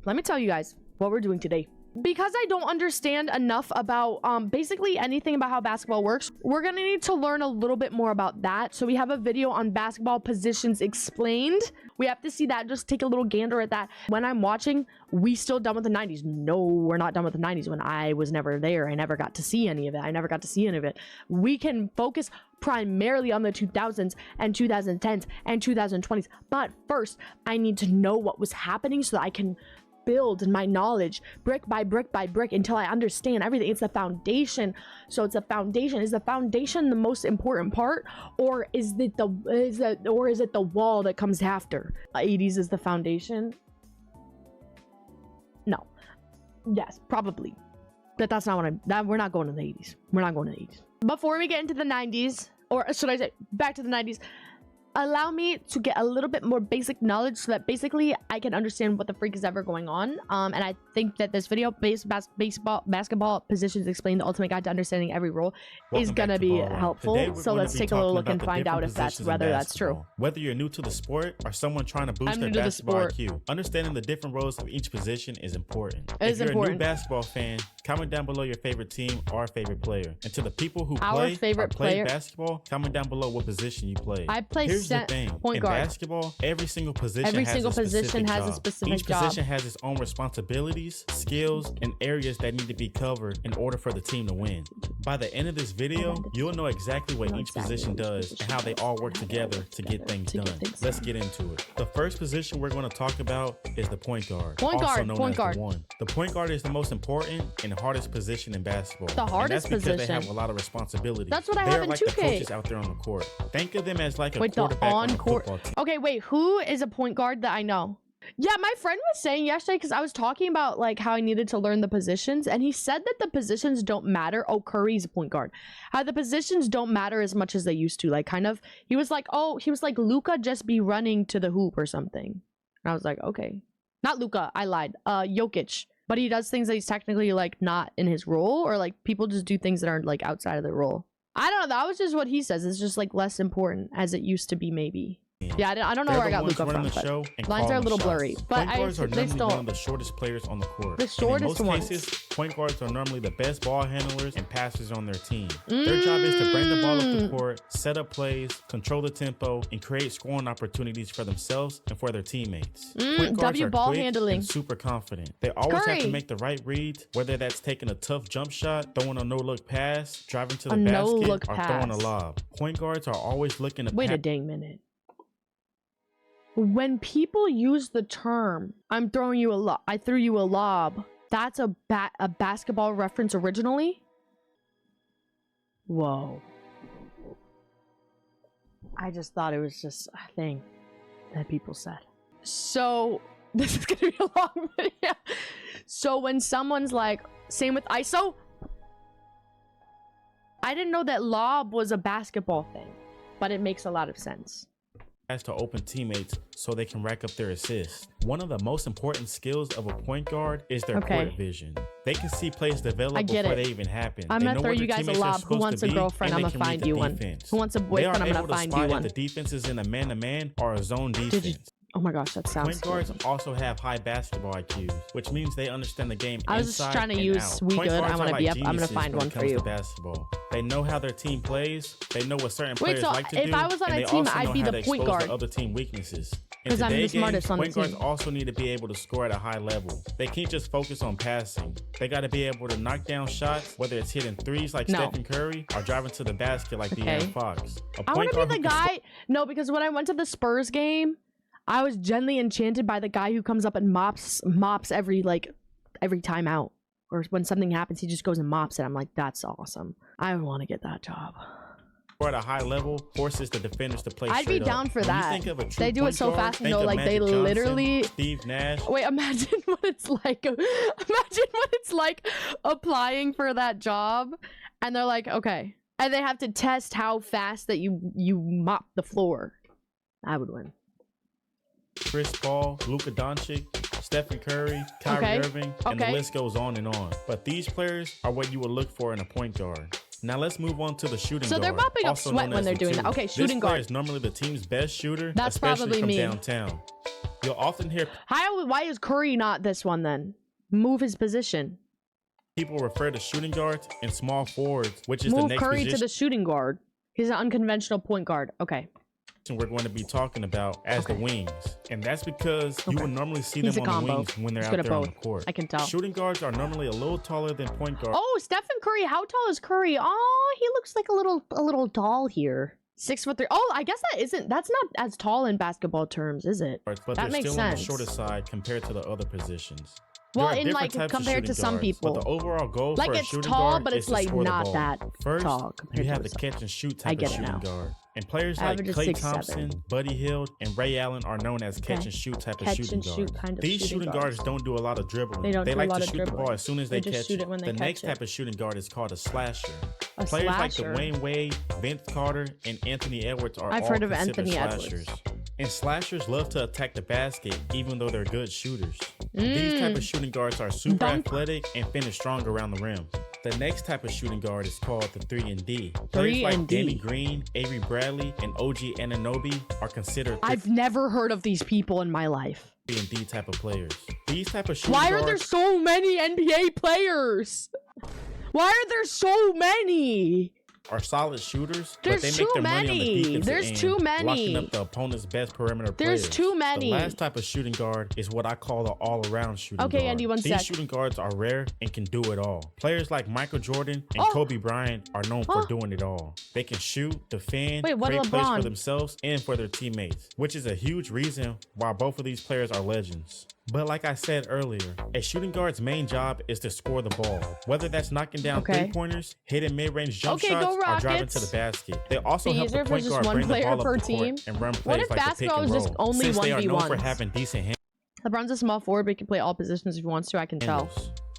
let me tell you guys what we're doing today. Because I don't understand enough about basically anything about how basketball works, we're gonna need to learn a little bit more about that. So we have a video on basketball positions explained. We have to see that, just take a little gander at that. When I'm watching, we still done with the 90s? No, we're not done with the 90s. When I was never there, I never got to see any of it. We can focus primarily on the 2000s and 2010s and 2020s. But first, I need to know what was happening so that I can build my knowledge brick by brick by brick until I understand everything. It's the foundation. So it's a foundation. Is the foundation the most important part, or is it the wall that comes after? 80s is the foundation. No. Yes, probably. But that's not what we're not going to the 80s. We're not going to the 80s. Before we get into the 90s, or should I say back to the 90s, allow me to get a little bit more basic knowledge so that basically I can understand what the freak is ever going on. And I think that this video, basketball positions explain the ultimate guide to understanding every role, is gonna be helpful. So let's take a little look and find out if whether that's true. Whether you're new to the sport or someone trying to boost their basketball IQ, understanding the different roles of each position is important. If you're a new basketball fan, comment down below your favorite team or favorite player. And to the people who play basketball, comment down below what position you play. I play Here's the thing. Point guard. In basketball, every single position has a specific job. Each position has its own responsibilities, skills, and areas that need to be covered in order for the team to win. By the end of this video, you'll know exactly what each position does and how they all work together to get things done. Let's get into it. The first position we're going to talk about is the point guard. The point guard is the most important and hardest position in basketball. The hardest position. Because they have a lot of responsibility. That's what I have in 2K. They are like the coaches out there on the court. Think of them as like a quarterback on a football team. Okay, wait, who is a point guard that I know? Yeah, my friend was saying yesterday, because I was talking about like how I needed to learn the positions, and he said that the positions don't matter. Oh, Curry's a point guard. How the positions don't matter as much as they used to. Like, kind of, he was like, Luka just be running to the hoop or something. And I was like, okay. Not Luka, I lied. Jokic. But he does things that he's technically like not in his role, or like people just do things that aren't like outside of their role. I don't know. That was just what he says. It's just like less important as it used to be, maybe. Yeah, I don't know where I got Luka from, but lines are a little blurry. But point guards are normally one of the shortest players on the court. The shortest ones. In most cases, point guards are normally the best ball handlers and passers on their team. Their job is to bring the ball up the court, set up plays, control the tempo, and create scoring opportunities for themselves and for their teammates. Point guards are quick and super confident. They always have to make the right reads, whether that's taking a tough jump shot, throwing a no-look pass, driving to the basket, or throwing a lob. Point guards are always looking to wait a dang minute. When people use the term, I threw you a lob, that's a basketball reference originally? Whoa. I just thought it was just a thing that people said. So, this is gonna be a long video. So when someone's like, same with ISO? I didn't know that lob was a basketball thing, but it makes a lot of sense. To open teammates so they can rack up their assists. One of the most important skills of a point guard is their court vision. They can see plays develop before they even happen. I'm gonna throw you guys a lob. Who wants a girlfriend? I'm gonna find you one. Who wants a boyfriend? I'm gonna find you one. The defense is in a man-to-man or a zone defense. Oh my gosh, that sounds Point guards also have high basketball IQ, which means they understand the game I was just trying to use We Good. I want to be up. I'm going to find one for you. Basketball. They know how their team plays. They know what certain players like to do. If I was on a team, I'd be the point guard. Other team weaknesses. Because I'm the smartest on the team. Point guards also need to be able to score at a high level. They can't just focus on passing. They got to be able to knock down shots, whether it's hitting threes like Stephen Curry or driving to the basket like De'Aaron Fox. I want to be the guy. No, because when I went to the Spurs game, I was gently enchanted by the guy who comes up and mops every time out, or when something happens, he just goes and mops it. I'm like, that's awesome. I want to get that job. At a high level, forces the defenders to play. I'd be down for that. They do it so fast, and like they literally. Steve Nash. Wait, imagine what it's like. Imagine what it's like applying for that job, and they're like, okay, and they have to test how fast that you mop the floor. I would win. Chris Paul, Luka Doncic, Stephen Curry, Kyrie Irving, and the list goes on and on. But these players are what you would look for in a point guard. Now let's move on to the shooting guard. So they're mopping up sweat when they're doing that. Okay, shooting guard. This player is normally the team's best shooter. That's probably me. Downtown. You'll often hear why is Curry not this one then? Move his position. people refer to shooting guards and small forwards, which is the Move next Curry position to the shooting guard. He's an unconventional point guard. Okay. we're going to be talking about as the wings. And that's because you will normally see them on the wings when they're out there on the court. I can tell. Shooting guards are normally a little taller than point guards. Oh, Stephen Curry. How tall is Curry? Oh, he looks like a little tall here. 6'3". Oh, I guess that's not as tall in basketball terms, is it? But that they're makes still sense. on the shorter side compared to the other positions. Well, in like compared to some people, but the overall goal like for a it's shooting tall, guard but is it's to like score the not ball. that First, tall compared you to have the some. catch and shoot I type get of it shooting now. guard. And players like Average is Klay 6'7". Thompson, Buddy Hield, and Ray Allen are known as catch and shoot type of shooting guards. These shooting guards don't do a lot of dribbling. They like to shoot the ball as soon as they catch it. The next type of shooting guard is called a slasher. Players like Dwayne Wade, Vince Carter, and Anthony Edwards are all heard of considered Anthony slashers. Edwards. And slashers love to attack the basket even though they're good shooters. These type of shooting guards are super athletic and finish strong around the rim. The next type of shooting guard is called the 3-and-D. Players like Danny Green, Avery Bradley, and OG Anunoby are considered I've never heard of these people in my life. 3-and-D type of players. These type of shooting Why guards... are there so many NBA players? Why are there so many? Are solid shooters, There's but they make their money on the defensive There's end, too many. locking up the opponent's best perimeter players. There's too many. The last type of shooting guard is what I call the all-around shooting guard. Okay, Andy, one sec. These shooting guards are rare and can do it all. Players like Michael Jordan and Kobe Bryant are known for doing it all. They can shoot, defend, create plays for themselves and for their teammates, which is a huge reason why both of these players are legends. But like I said earlier, a shooting guard's main job is to score the ball. Whether that's knocking down three-pointers, hitting mid-range jump shots, or driving to the basket. They also help the point guard bring the ball up the court and run plays like the pick and roll. Since they are known for having decent hands. LeBron's a small forward, but he can play all positions if he wants to, I can tell.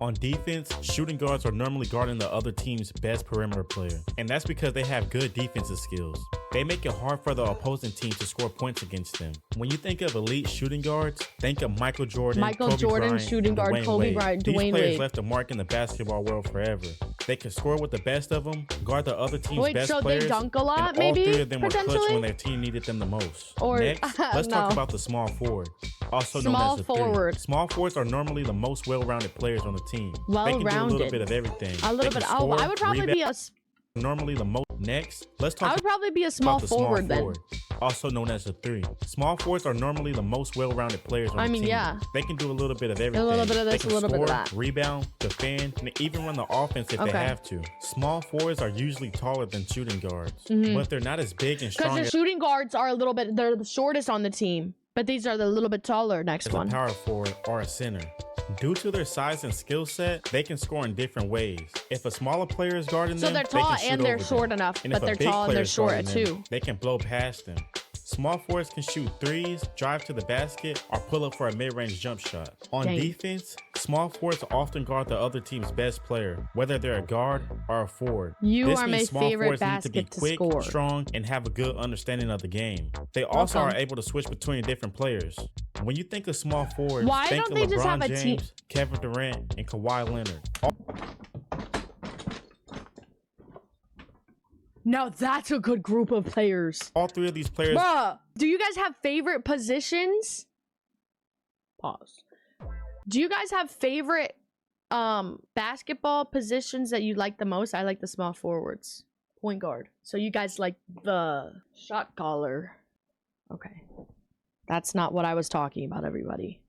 On defense, shooting guards are normally guarding the other team's best perimeter player, and that's because they have good defensive skills. They make it hard for the opposing team to score points against them. When you think of elite shooting guards, think of Michael Jordan, Kobe Bryant, shooting guard, Kobe Bryant, Dwayne Wade. These players left a mark in the basketball world forever. They can score with the best of them, guard the other team's best players, they dunk a lot, and maybe, all three of them were clutch when their team needed them the most. Next, let's talk about the small forward, also known as the three. Small forwards are normally the most well-rounded players on the team. They can do a little bit of everything. A little bit. Oh, I would probably be a... Normally the most. Next, let's talk. I would probably be a small forward then. Also known as a three. Small forwards are normally the most well-rounded players on the team. Yeah. They can do a little bit of everything. A little bit of this, a little bit of that. Rebound, defend, and even run the offense if they have to. Small forwards are usually taller than shooting guards, but they're not as big and strong. Because the shooting guards are they're the shortest on the team, but these are the little bit taller. Next one. A power forward or a center. Due to their size and skill set, they can score in different ways. If a smaller player is guarding them, they're tall and they're short enough, but they're tall and they're short too. They can blow past them. Small forwards can shoot threes, drive to the basket, or pull up for a mid-range jump shot. On defense, small forwards often guard the other team's best player, whether they're a guard or a forward. This are my favorite basket to quick, score. Strong, and have a good understanding of the game. They also are able to switch between different players. When you think of small forwards, think of LeBron James, Kevin Durant, and Kawhi Leonard. Now that's a good group of players. All three of these players. Bruh, do you guys have favorite positions? Pause. Do you guys have favorite basketball positions that you like the most? I like the small forwards. Point guard. So you guys like the shot caller. Okay. That's not what I was talking about, everybody.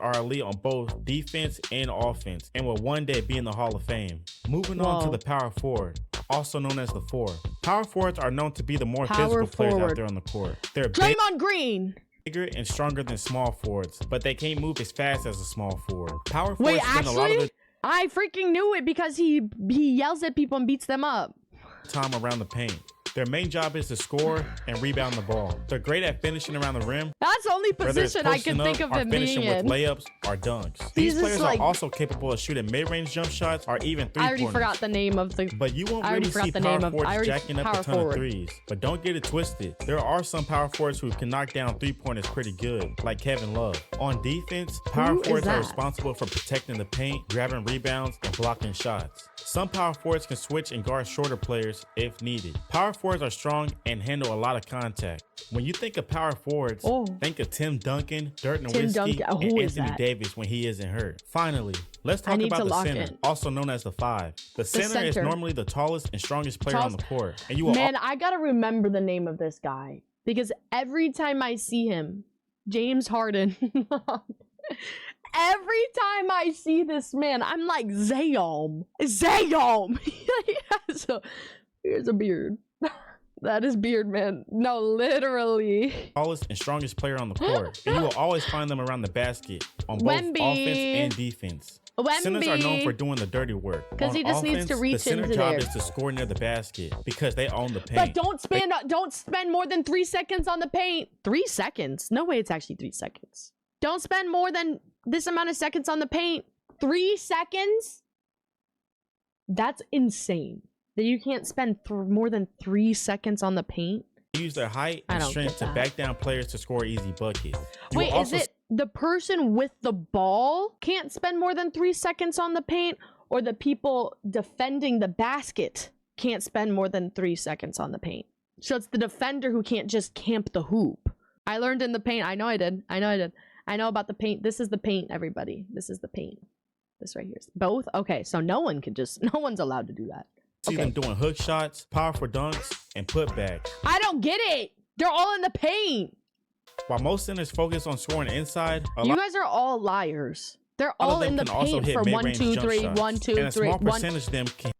Are elite on both defense and offense and will one day be in the Hall of Fame. Moving on to the power forward, also known as the four. Power forwards are known to be the more physical players out there on the court. They're Draymond Green. Bigger and stronger than small forwards, but they can't move as fast as a small forward. Power forwards Wait, spend a lot of I freaking knew it because he yells at people and beats them up. Time around the paint. Their main job is to score and rebound the ball. They're great at finishing around the rim. That's the only position I can think of him being in. With layups or dunks. These players are also capable of shooting mid-range jump shots or even three-pointers. I already forgot the name of the... But you won't really see power forwards jacking up a ton of threes. But don't get it twisted. There are some power forwards who can knock down three-pointers pretty good, like Kevin Love. On defense, power forwards are responsible for protecting the paint, grabbing rebounds, and blocking shots. Some power forwards can switch and guard shorter players if needed. Power forwards are strong and handle a lot of contact. When you think of power forwards, think of Tim Duncan, Dirk Nowitzki, and Anthony Davis when he isn't hurt. Finally, let's talk about the center, also known as the 5. The center is normally the tallest and strongest player on the court. And you will I gotta remember the name of this guy because every time I see him, James Harden. Every time I see this man, I'm like, Zayom. He has a beard. That is beard, man. No, literally. Tallest and strongest player on the court. And you will always find them around the basket on both offense and defense. Centers are known for doing the dirty work. Because he just needs to reach into there. The center job is to score near the basket because they own the paint. But don't spend more than 3 seconds on the paint. 3 seconds? No way it's actually 3 seconds. Don't spend more than this amount of seconds on the paint. 3 seconds? That's insane. That you can't spend more than 3 seconds on the paint. Use their height and strength to back down players to score easy buckets. Wait, is it the person with the ball can't spend more than 3 seconds on the paint, or the people defending the basket can't spend more than 3 seconds on the paint? So it's the defender who can't just camp the hoop. I learned in the paint. I know I did. I know about the paint. This is the paint, everybody. This is the paint. This right here is both. Okay, so no one's allowed to do that. See them doing hook shots, powerful dunks, and putbacks. I don't get it. They're all in the paint. While most centers focus on scoring inside, you guys are all liars. They're all in the paint for 1, 2, 3, 1, 2, 3. And a small percentage of them can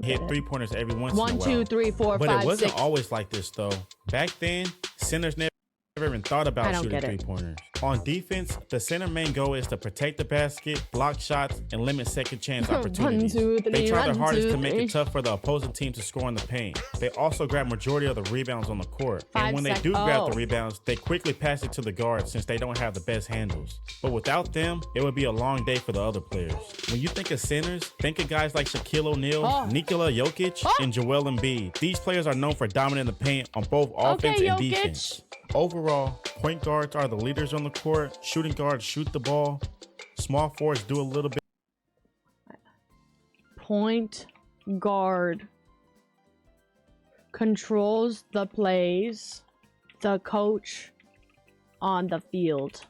hit 3-pointers every once in a while. 1, 2, 3, 4, 5, 6. But it wasn't always like this though. Back then, centers never even thought about shooting 3-pointers. On defense, the center main goal is to protect the basket, block shots, and limit second chance opportunities. 1, 2, 3, they try their hardest to make 3. it tough for the opposing team to score in the paint. They also grab majority of the rebounds on the court. And when they do grab the rebounds, they quickly pass it to the guards since they don't have the best handles. But without them, it would be a long day for the other players. When you think of centers, think of guys like Shaquille O'Neal, Nikola Jokic, and Joel Embiid. These players are known for dominating the paint on both offense and defense. Overall, point guards are the leaders on the court. Shooting guards shoot the ball. Small forwards do a little bit. Point guard controls the plays. The coach on the field.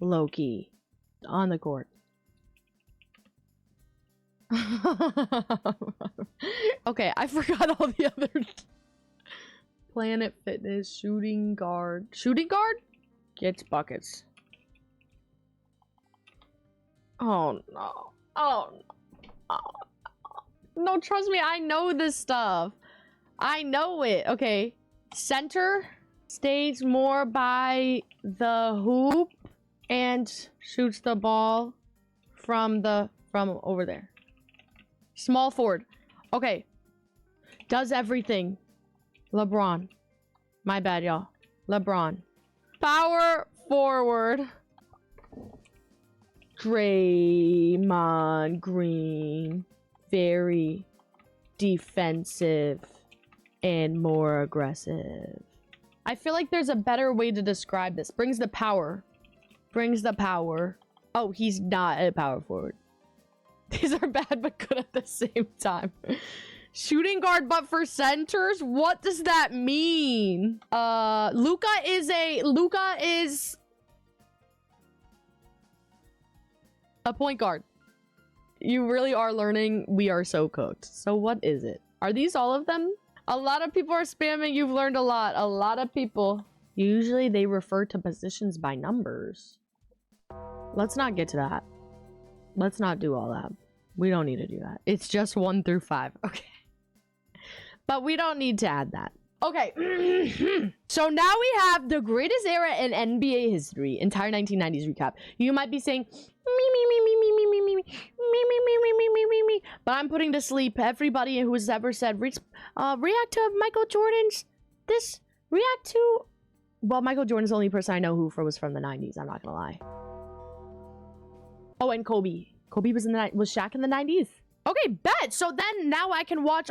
Loki on the court. Okay, I forgot all the others. Planet Fitness, shooting guard. Shooting guard? Gets buckets. Oh no. Oh no. No, trust me, I know this stuff. I know it. Okay. Center stays more by the hoop and shoots the ball from over there. Small forward. Okay. Does everything. LeBron. My bad, y'all. LeBron. Power forward. Draymond Green. Very defensive and more aggressive. I feel like there's a better way to describe this. Brings the power. Brings the power. Oh, he's not a power forward. These are bad but good at the same time. Shooting guard, but for centers? What does that mean? Luka is a point guard. You really are learning. We are so cooked. So what is it? Are these all of them? A lot of people are spamming. You've learned a lot. A lot of people. Usually they refer to positions by numbers. Let's not get to that. Let's not do all that. We don't need to do that. It's just 1 through 5. Okay. But we don't need to add that. Okay. So now we have the greatest era in NBA history. Entire 1990s recap. You might be saying, me. But I'm putting to sleep everybody who has ever said, react to Michael Jordan's, react to, well, Michael Jordan's the only person I know who was from the 90s. I'm not gonna lie. Oh, and Kobe. Kobe was Shaq in the 90s. Okay, bet. So then now I can watch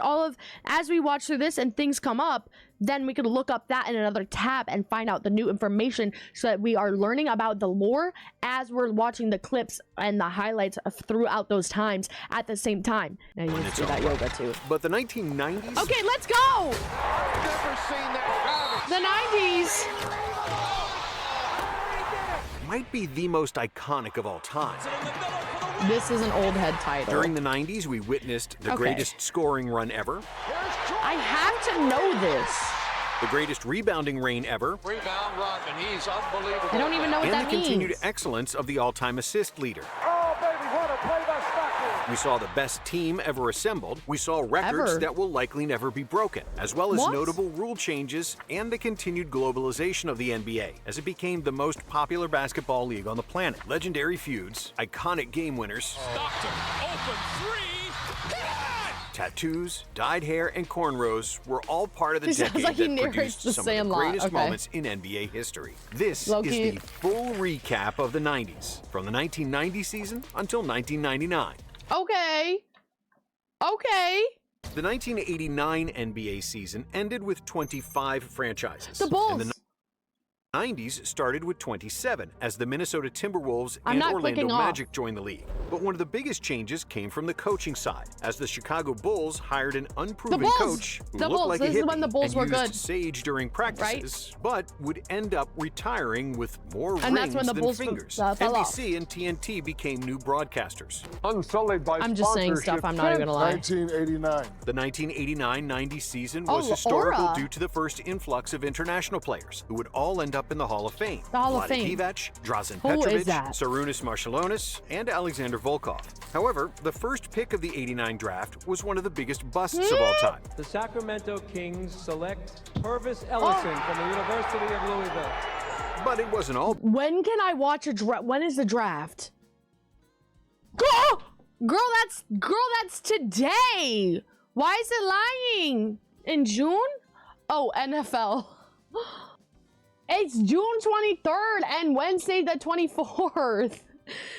as we watch through this and things come up, then we could look up that in another tab and find out the new information so that we are learning about the lore as we're watching the clips and the highlights throughout those times at the same time. Now you can see that yoga too. But the 1990s? Okay, let's go! I've never seen that. The 90s. might be the most iconic of all time. This is an old head title. During the 90s, we witnessed the greatest scoring run ever. I have to know this. The greatest rebounding reign ever. Rebound run, and he's unbelievable. I don't even know what that means. And the continued excellence of the all-time assist leader. Oh, baby, what a play by Stockton. We saw the best team ever assembled. We saw records that will likely never be broken, as well as notable rule changes and the continued globalization of the NBA as it became the most popular basketball league on the planet. Legendary feuds, iconic game winners, Stockton, open three. tattoos, dyed hair, and cornrows were all part of the He sounds decade like he that narrates produced The some of the Sandlot. greatest moments in NBA history. This is the full recap of the 90s, from the 1990 season until 1999. Okay. Okay. The 1989 NBA season ended with 25 franchises. The Bulls. And the 90s started with 27 as the Minnesota Timberwolves I'm and not Orlando clicking off. Magic joined the league. But one of the biggest changes came from the coaching side, as the Chicago Bulls hired an unproven coach who looked like a This is when the hippie Bulls and were used good. sage during practices, but would end up retiring with more And that's rings when the than Bulls fingers. fell off. NBC and TNT became new broadcasters. Unsullied by I'm just saying stuff, I'm not even gonna lie. 1989. The 1989-90 season was historical Aura. due to the first influx of international players who would all end up in the Hall of Fame. The Hall of Vlade Fame. Divac, Drazen Who is Petrovic, that? Sarunas Marciulionis, and Alexander Volkov. However, the first pick of the '89 draft was one of the biggest busts of all time. The Sacramento Kings select Purvis Ellison from the University of Louisville. But it wasn't all When can I watch a draft? When is the draft? Girl, that's today. Why is it lying? In June? Oh, NFL. It's June 23rd and Wednesday the 24th.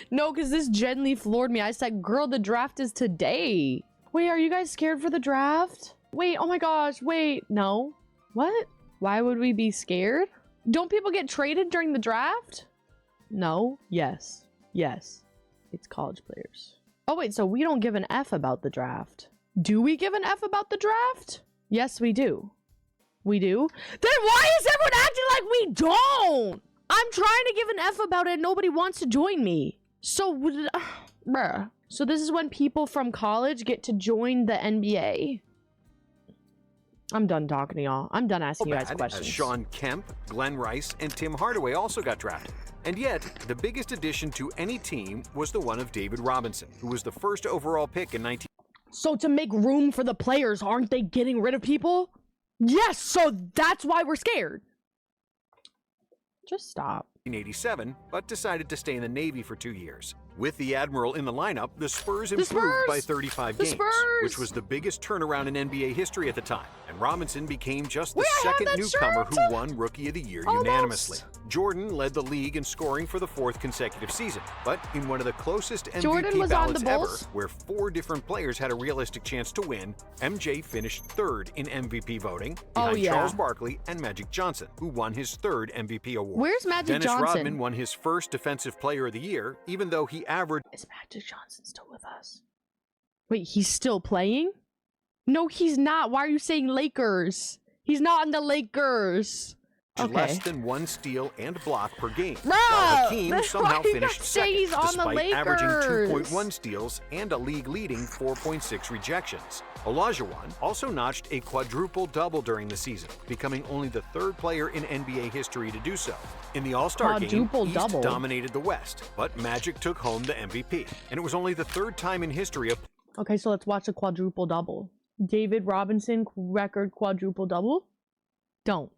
No, because this gently floored me. I said, girl, the draft is today. Wait, are you guys scared for the draft? Wait, oh my gosh, wait, no. What? Why would we be scared? Don't people get traded during the draft? No, yes, yes. It's college players. Oh wait, so we don't give an F about the draft. Do we give an F about the draft? Yes, we do. We do? Then why is everyone acting like we don't? I'm trying to give an F about it and nobody wants to join me. So, bruh. So this is when people from college get to join the NBA. I'm done talking to y'all. I'm done asking you guys questions. Sean Kemp, Glenn Rice, and Tim Hardaway also got drafted. And yet, the biggest addition to any team was the one of David Robinson, who was the first overall pick in 19... So to make room for the players, aren't they getting rid of people? Yes, so that's why we're scared. Just stop. 1987, but decided to stay in the Navy for 2 years. With the Admiral in the lineup, the Spurs improved by 35 games, which was the biggest turnaround in NBA history at the time. And Robinson became just the second newcomer who won Rookie of the Year unanimously. Jordan led the league in scoring for the 4th consecutive season, but in one of the closest MVP ballots ever, where 4 different players had a realistic chance to win, MJ finished 3rd in MVP voting, behind Charles Barkley and Magic Johnson, who won his 3rd MVP award. Where's Magic Dennis Johnson? Rodman won his first Defensive Player of the Year, even though he averaged... Is Magic Johnson still with us? Wait, he's still playing? No, he's not. Why are you saying Lakers? He's not in the Lakers. less than 1 steal and block per game. Bro, while Hakeem somehow finished second, second, despite averaging Lakers. 2.1 steals and a league-leading 4.6 rejections. Olajuwon also notched a quadruple-double during the season, becoming only the 3rd player in NBA history to do so. In the All-Star game, East dominated the West, but Magic took home the MVP, and it was only the 3rd time in history of... Okay, so let's watch a quadruple-double. David Robinson record quadruple-double? Don't.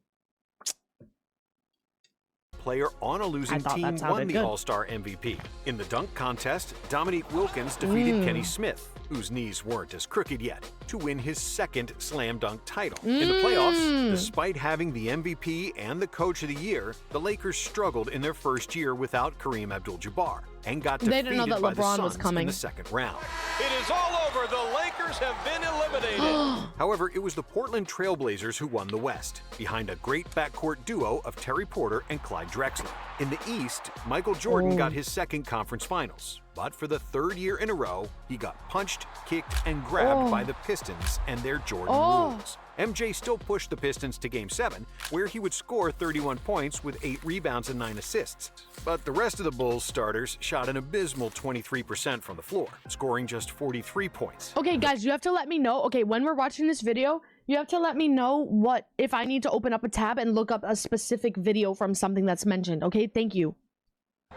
Player on a losing team won the All-Star MVP. In the dunk contest, Dominique Wilkins defeated Kenny Smith, whose knees weren't as crooked yet, to win his 2nd slam dunk title. In the playoffs, despite having the MVP and the Coach of the Year, the Lakers struggled in their first year without Kareem Abdul-Jabbar and got defeated by the Suns in the 2nd round. It is all over. The Lakers have been eliminated. However, it was the Portland Trailblazers who won the West, behind a great backcourt duo of Terry Porter and Clyde Drexler. In the East, Michael Jordan got his 2nd conference finals, But for the third year in a row, he got punched, kicked, and grabbed by the Pistons and their Jordan rules. MJ still pushed the Pistons to Game 7, where he would score 31 points with 8 rebounds and 9 assists. But the rest of the Bulls starters shot an abysmal 23% from the floor, scoring just 43 points. Okay, guys, you have to let me know. Okay, when we're watching this video, you have to let me know if I need to open up a tab and look up a specific video from something that's mentioned. Okay, thank you.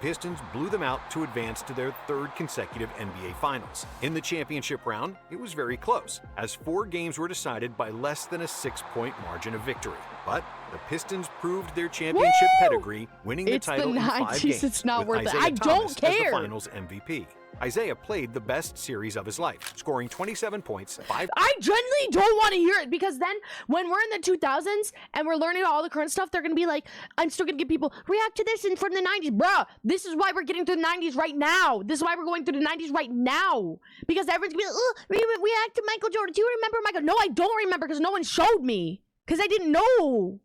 Pistons blew them out to advance to their third consecutive NBA Finals. In the championship round, it was very close, as 4 games were decided by less than a 6-point margin of victory. But the Pistons proved their championship pedigree, winning the title in 5 games. It's not worth it. Isaiah I Thomas don't care. As the Finals MVP. Isaiah played the best series of his life, scoring 27 points, 5. I genuinely don't want to hear it, because then when we're in the 2000s and we're learning all the current stuff, they're going to be like, I'm still going to get people react to this and from the 90s. Bruh, this is why we're getting through the 90s right now. This is why we're going through the 90s right now. Because everyone's going to be like, oh, react to Michael Jordan. Do you remember Michael? No, I don't remember, because no one showed me. Because I didn't know.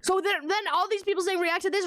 So then all these people saying react to this.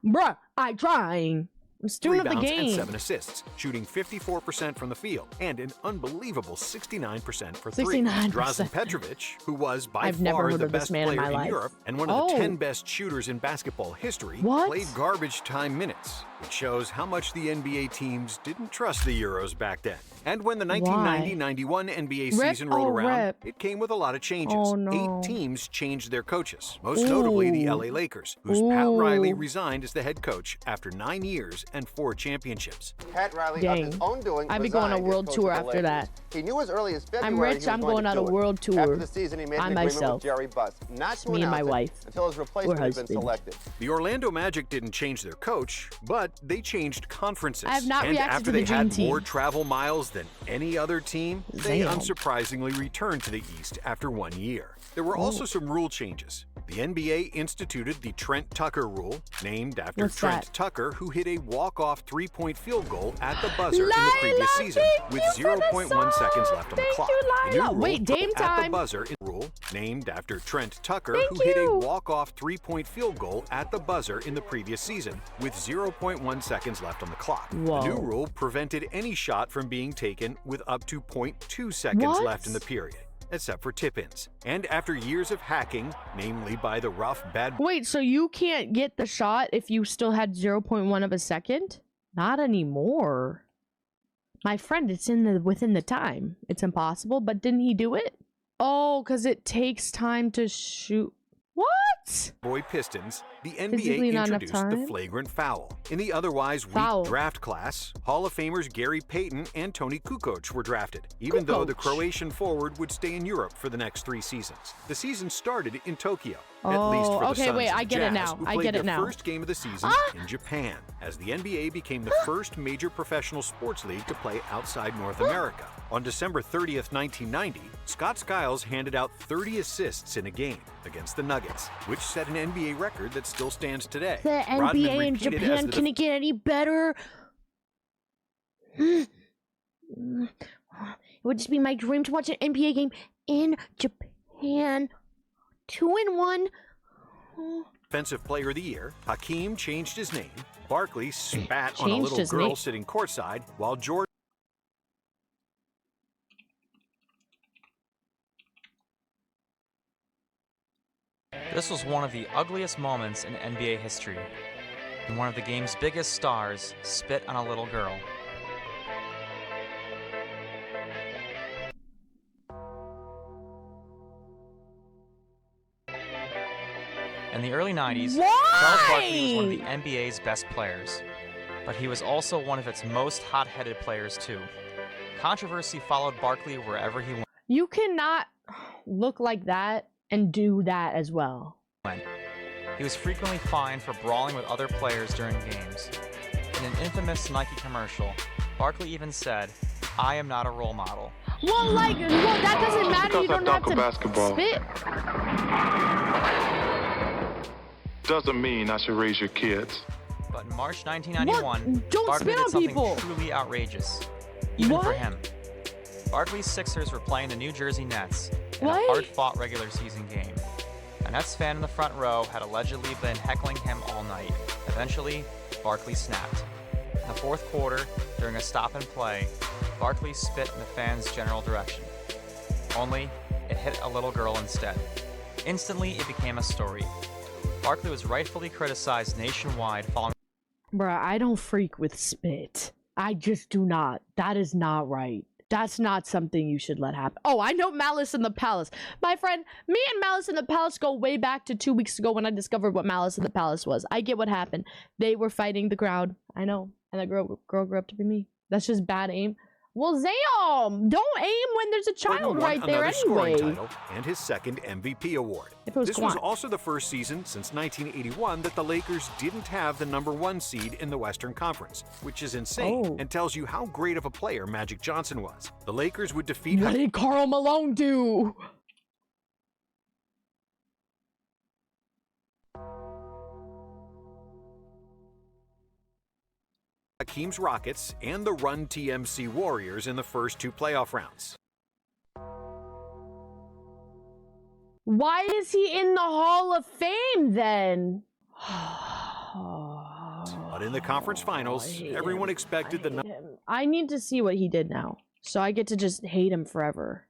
Bruh, I'm trying. I'm student of the game. And 7 assists, shooting 54% from the field and an unbelievable 69% for 3. 69%. Drazen Petrovic, who was by I've never far heard the of this best man in player my in life. Europe and one of the 10 best shooters in basketball history, played garbage time minutes, which shows how much the NBA teams didn't trust the Euros back then. And when the 1990-91 NBA season rolled around, it came with a lot of changes. 8 teams changed their coaches, most notably the LA Lakers, whose Pat Riley resigned as the head coach after 9 years and 4 championships. Pat Riley, of his own doing, I'd be going on a world tour after that. He knew as early as February I'm rich, I'm going on a world tour. After the season, he made an agreement with Jerry Buss, not to me and my wife, until his replacement had been selected. The Orlando Magic didn't change their coach, but they changed conferences. I have not reacted to the Dream And after they Team. had more travel miles than any other team, they unsurprisingly returned to the East after 1 year. There were also some rule changes. The NBA instituted the Trent Tucker rule, named after Trent Tucker, who hit a walk-off 3-point field goal at the buzzer in the previous season with 0.1 seconds left on the clock. The new rule, Wait, Dame at the time. buzzer rule, named after Trent Tucker, who hit a walk-off 3-point field goal at the buzzer in the previous season with 0.1 seconds left on the clock. Whoa. The new rule prevented any shot from being taken with up to 0.2 seconds left in the period, except for tip-ins. And after years of hacking, namely by the rough, bad... Wait, so you can't get the shot if you still had 0.1 of a second? Not anymore. My friend, it's within the time. It's impossible, but didn't he do it? Oh, because it takes time to shoot. What? Boy Pistons, the NBA introduced the flagrant foul. In the otherwise weak draft class, Hall of Famers Gary Payton and Tony Kukoc were drafted, even though the Croatian forward would stay in Europe for the next 3 seasons. The season started in Tokyo, at least for the Suns wait, I get it now. who I played get it their now. first game of the season in Japan, as the NBA became the first major professional sports league to play outside North America. On December 30th, 1990, Scott Skiles handed out 30 assists in a game against the Nuggets, which set an NBA record that still stands today. The NBA in Japan, can it get any better? It would just be my dream to watch an NBA game in Japan. 2-1. Defensive Player of the Year, Hakeem changed his name. Barkley spat on a little girl sitting courtside, while Jordan... This was one of the ugliest moments in NBA history. And one of the game's biggest stars spit on a little girl. In the early 90s, Charles Barkley was one of the NBA's best players. But he was also one of its most hot-headed players too. Controversy followed Barkley wherever he went. You cannot look like that and do that as well. He was frequently fined for brawling with other players during games. In an infamous Nike commercial, Barkley even said, "I am not a role model." Well, that doesn't matter. You don't have to spit. Doesn't mean I should raise your kids. But in March 1991, Don't Barkley spit on did something people. truly outrageous, even for him. Barkley's Sixers were playing the New Jersey Nets in a hard-fought regular season game. A Nets fan in the front row had allegedly been heckling him all night. Eventually, Barkley snapped. In the fourth quarter, during a stop and play, Barkley spit in the fans' general direction. Only, it hit a little girl instead. Instantly, it became a story. Barkley was rightfully criticized nationwide following. Bruh, I don't freak with spit. I just do not. That is not right. That's not something you should let happen. Oh, I know Malice in the Palace. My friend, me and Malice in the Palace go way back to 2 weeks ago when I discovered what Malice in the Palace was. I get what happened. They were fighting the crowd. I know. And that girl grew up to be me. That's just bad aim. Well, Zayom, don't aim when there's a child right there anyway. Title and his second MVP award. This was also the first season since 1981 that the Lakers didn't have the #1 seed in the Western Conference, which is insane and tells you how great of a player Magic Johnson was. The Lakers would defeat. What did Karl Malone do? Hakeem's Rockets and the Run TMC Warriors in the first 2 playoff rounds. Why is he in the Hall of Fame then? But in the conference finals, everyone expected the. I need to see what he did now, so I get to just hate him forever.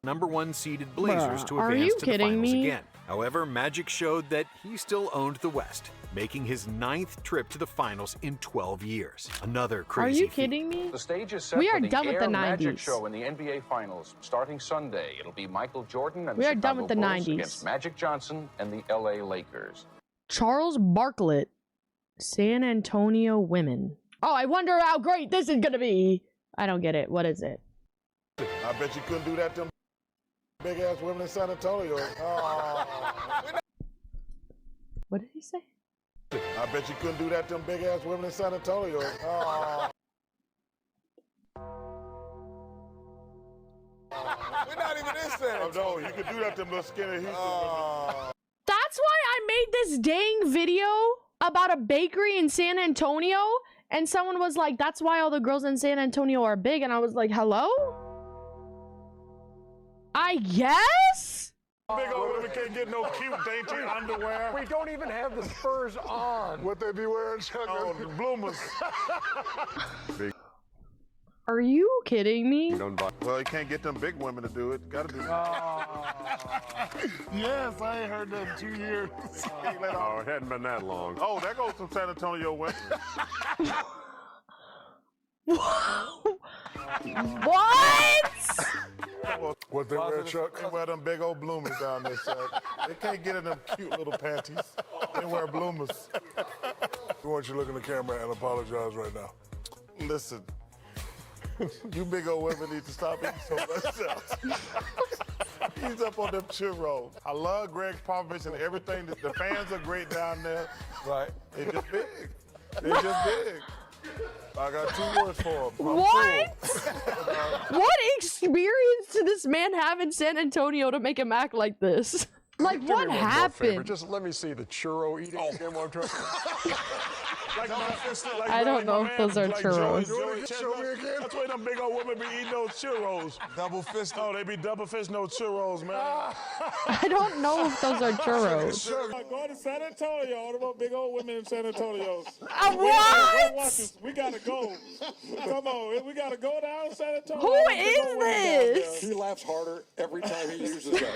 #1 seeded Blazers to advance to the finals again. However, Magic showed that he still owned the West, making his 9th trip to the finals in 12 years. Another crazy Are you kidding me? The stage is set we are for the done with the 90s. Magic show in the NBA Finals starting Sunday. It'll be Michael Jordan and we the are Chicago done with the Bulls 90s against Magic Johnson and the LA Lakers. Charles Barkley, San Antonio women. Oh, I wonder how great this is gonna be. I don't get it. What is it? I bet you couldn't do that to them big ass women in San Antonio. What did he say? I bet you couldn't do that to them big ass women in San Antonio. We're not even in San Antonio. No, you could do that to them little skinny Houston women. That's why I made this dang video about a bakery in San Antonio, and someone was like, that's why all the girls in San Antonio are big, and I was like, hello? I guess? Big old women can't get no cute, dainty underwear. We don't even have the spurs on. What they be wearing, Chuck? Oh, the bloomers. Are you kidding me? Well, you can't get them big women to do it. Gotta do it. Yes, I ain't heard that in 2 years. Oh, it hadn't been that long. Oh, there goes some San Antonio women. What? What they wear, Chuck? They wear them big old bloomers down there, Chuck. They can't get in them cute little panties. They wear bloomers. We want you to look in the camera and apologize right now. Listen, you big old women need to stop eating so much stuff. He's up on them churros. I love Greg Popovich and everything. The fans are great down there. Right. They're just big. They're just big. I got 2 words for him. What? What experience did this man have in San Antonio to make him act like this? Like, what happened? Just let me see the churro eating again one time. I don't know if those are churros. That's why them big old women be eating those churros. Double fist. Oh, they be double fist no churros, man. I don't know if those are churros. Go to San Antonio. All them big old women in San Antonio. What? We gotta go. Come on, we gotta go down to San Antonio. Who is this? He laughs harder every time he uses that.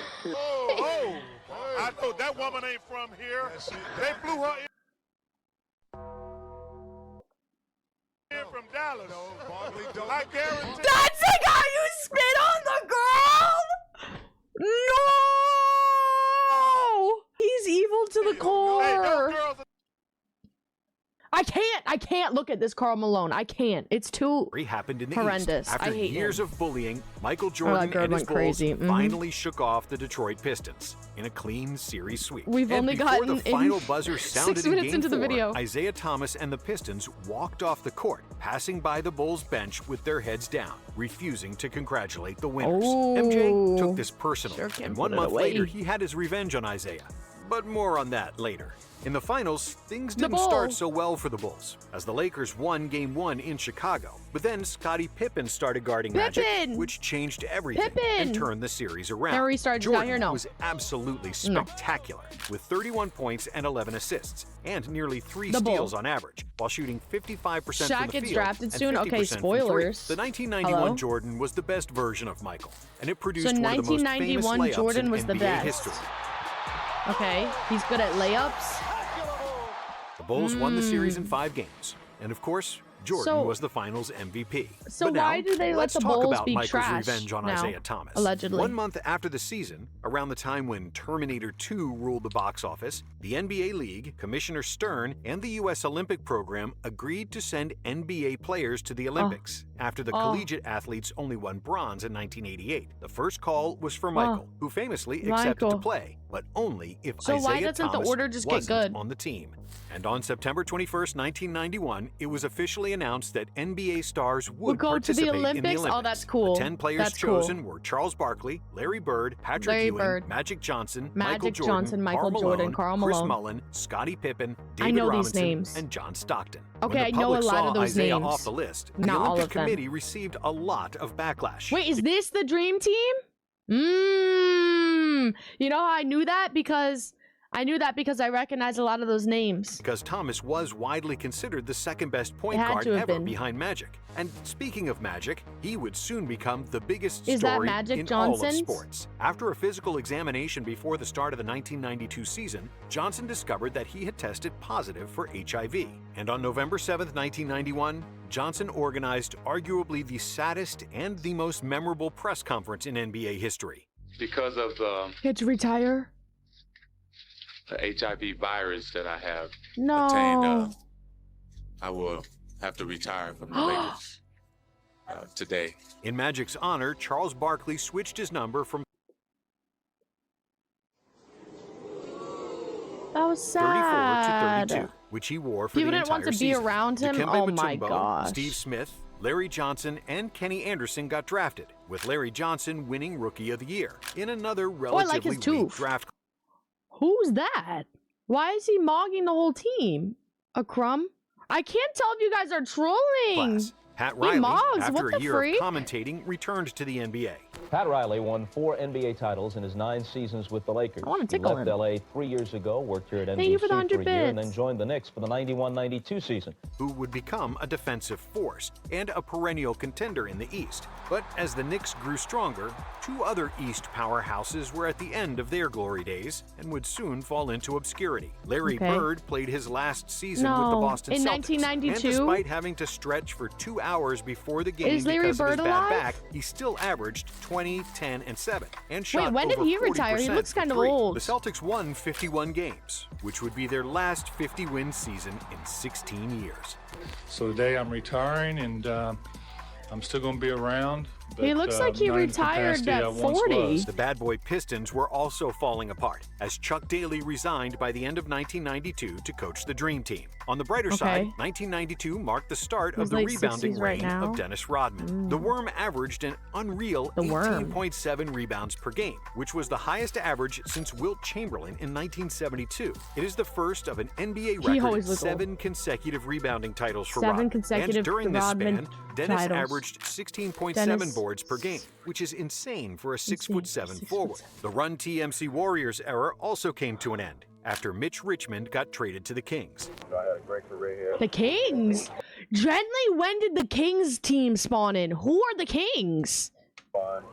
I know that woman ain't from here. They flew her in from Dallas. I guarantee. That's the guy you spit on the girl? No! He's evil to the core. Hey, those girls are I can't look at this Karl Malone. I can't. It's too happened in the horrendous. East. After I hate years him. of bullying, Michael Jordan and his Bulls finally shook off the Detroit Pistons in a clean series sweep. We've only gotten the final buzzer sounded 6 minutes in Game into the 4, video. Isaiah Thomas and the Pistons walked off the court, passing by the Bulls bench with their heads down, refusing to congratulate the winners. MJ took this personally, and 1 month later, he had his revenge on Isaiah. But more on that later. In the finals, things didn't start so well for the Bulls, as the Lakers won Game 1 in Chicago. But then Scottie Pippen started guarding Magic, which changed everything and turned the series around. Jordan was absolutely spectacular, with 31 points and 11 assists, and nearly 3 steals on average, while shooting 55% from the field drafted soon. and 50% Okay, spoilers. from 3. The 1991 Jordan was the best version of Michael, and it produced so one of the most famous layups Jordan was in the NBA best. history. Okay, he's good at layups. The Bulls won the series in 5 games, and of course, Jordan was the Finals MVP. So but now, why do they let the talk Bulls about be Michael's trash revenge on now, Isaiah Thomas. allegedly? 1 month after the season, around the time when Terminator 2 ruled the box office, the NBA League, Commissioner Stern, and the U.S. Olympic Program agreed to send NBA players to the Olympics after the collegiate athletes only won bronze in 1988. The first call was for Michael, who famously accepted to play, but only if Isaiah why doesn't Thomas the order just get wasn't good? on the team. And on September 21st, 1991, it was officially announced that NBA stars would go to participate the in the Olympics? Olympics. Oh, that's cool. The 10 players That's chosen were Charles Barkley, Larry Bird, Patrick Ewing, Magic Johnson, Michael Jordan, Karl Malone, Chris Mullin, Scottie Pippen, David Robinson, and John Stockton. Okay, when the I know a public lot saw of those Isaiah names. off the list, Not the all Olympic of them. Committee received a lot of backlash. Wait, is this the dream team? You know how I knew that? Because I recognize a lot of those names. Because Thomas was widely considered the second best point guard ever behind Magic. And speaking of Magic, he would soon become the biggest story in all of sports. After a physical examination before the start of the 1992 season, Johnson discovered that he had tested positive for HIV. And on November 7th, 1991, Johnson organized arguably the saddest and the most memorable press conference in NBA history. Because of the He had to retire? the HIV virus that I have No. I will have to retire from the Lakers today. In Magic's honor, Charles Barkley switched his number from That was 34 sad. to 32, which he wore for People the didn't entire want to be season. around him? Dikembe Oh my Mutombo, gosh. Steve Smith, Larry Johnson, and Kenny Anderson got drafted, with Larry Johnson winning Rookie of the Year in another relatively weak draft. Who's that? Why is he mogging the whole team? A crumb? I can't tell if you guys are trolling. Class. Pat Riley, mogs, after what a the year freak? of commentating, returned to the NBA. Pat Riley won 4 NBA titles in his 9 seasons with the Lakers. I want to tickle he left LA 3 years ago, worked here at Thank you for the NBC for 100 a year, and bits. then joined the Knicks for the 91-92 season. Who would become a defensive force and a perennial contender in the East. But as the Knicks grew stronger, 2 other East powerhouses were at the end of their glory days and would soon fall into obscurity. Larry Bird played his last season with the Boston in Celtics. 1992? And despite having to stretch for 2 hours before the game Is Larry because of his Bird bad alive? back, he still averaged 20, 10, and 7 and shot Wait, when did over he retire? He 40% looks from kind of 3. old. The Celtics won 51 games, which would be their last 50-win season in 16 years. So today I'm retiring, and I'm still going to be around. But, He looks like he not in the retired capacity at I once 40. was. The Bad Boy Pistons were also falling apart, as Chuck Daly resigned by the end of 1992 to coach the Dream Team. On the brighter side, 1992 marked the start of He's the late rebounding 60s right reign now. of Dennis Rodman. The Worm averaged an unreal 18.7 rebounds per game, which was the highest average since Wilt Chamberlain in 1972. It is the first of an NBA record 7 consecutive rebounding titles for Rodman. And during this span, Dennis averaged 16.7 boards per game, which is insane for a 6'7" forward. The Run TMC Warriors era also came to an end after Mitch Richmond got traded to the Kings. I had a great career here. The Kings? Gently, when did the Kings team spawn in? Who are the Kings? Fun.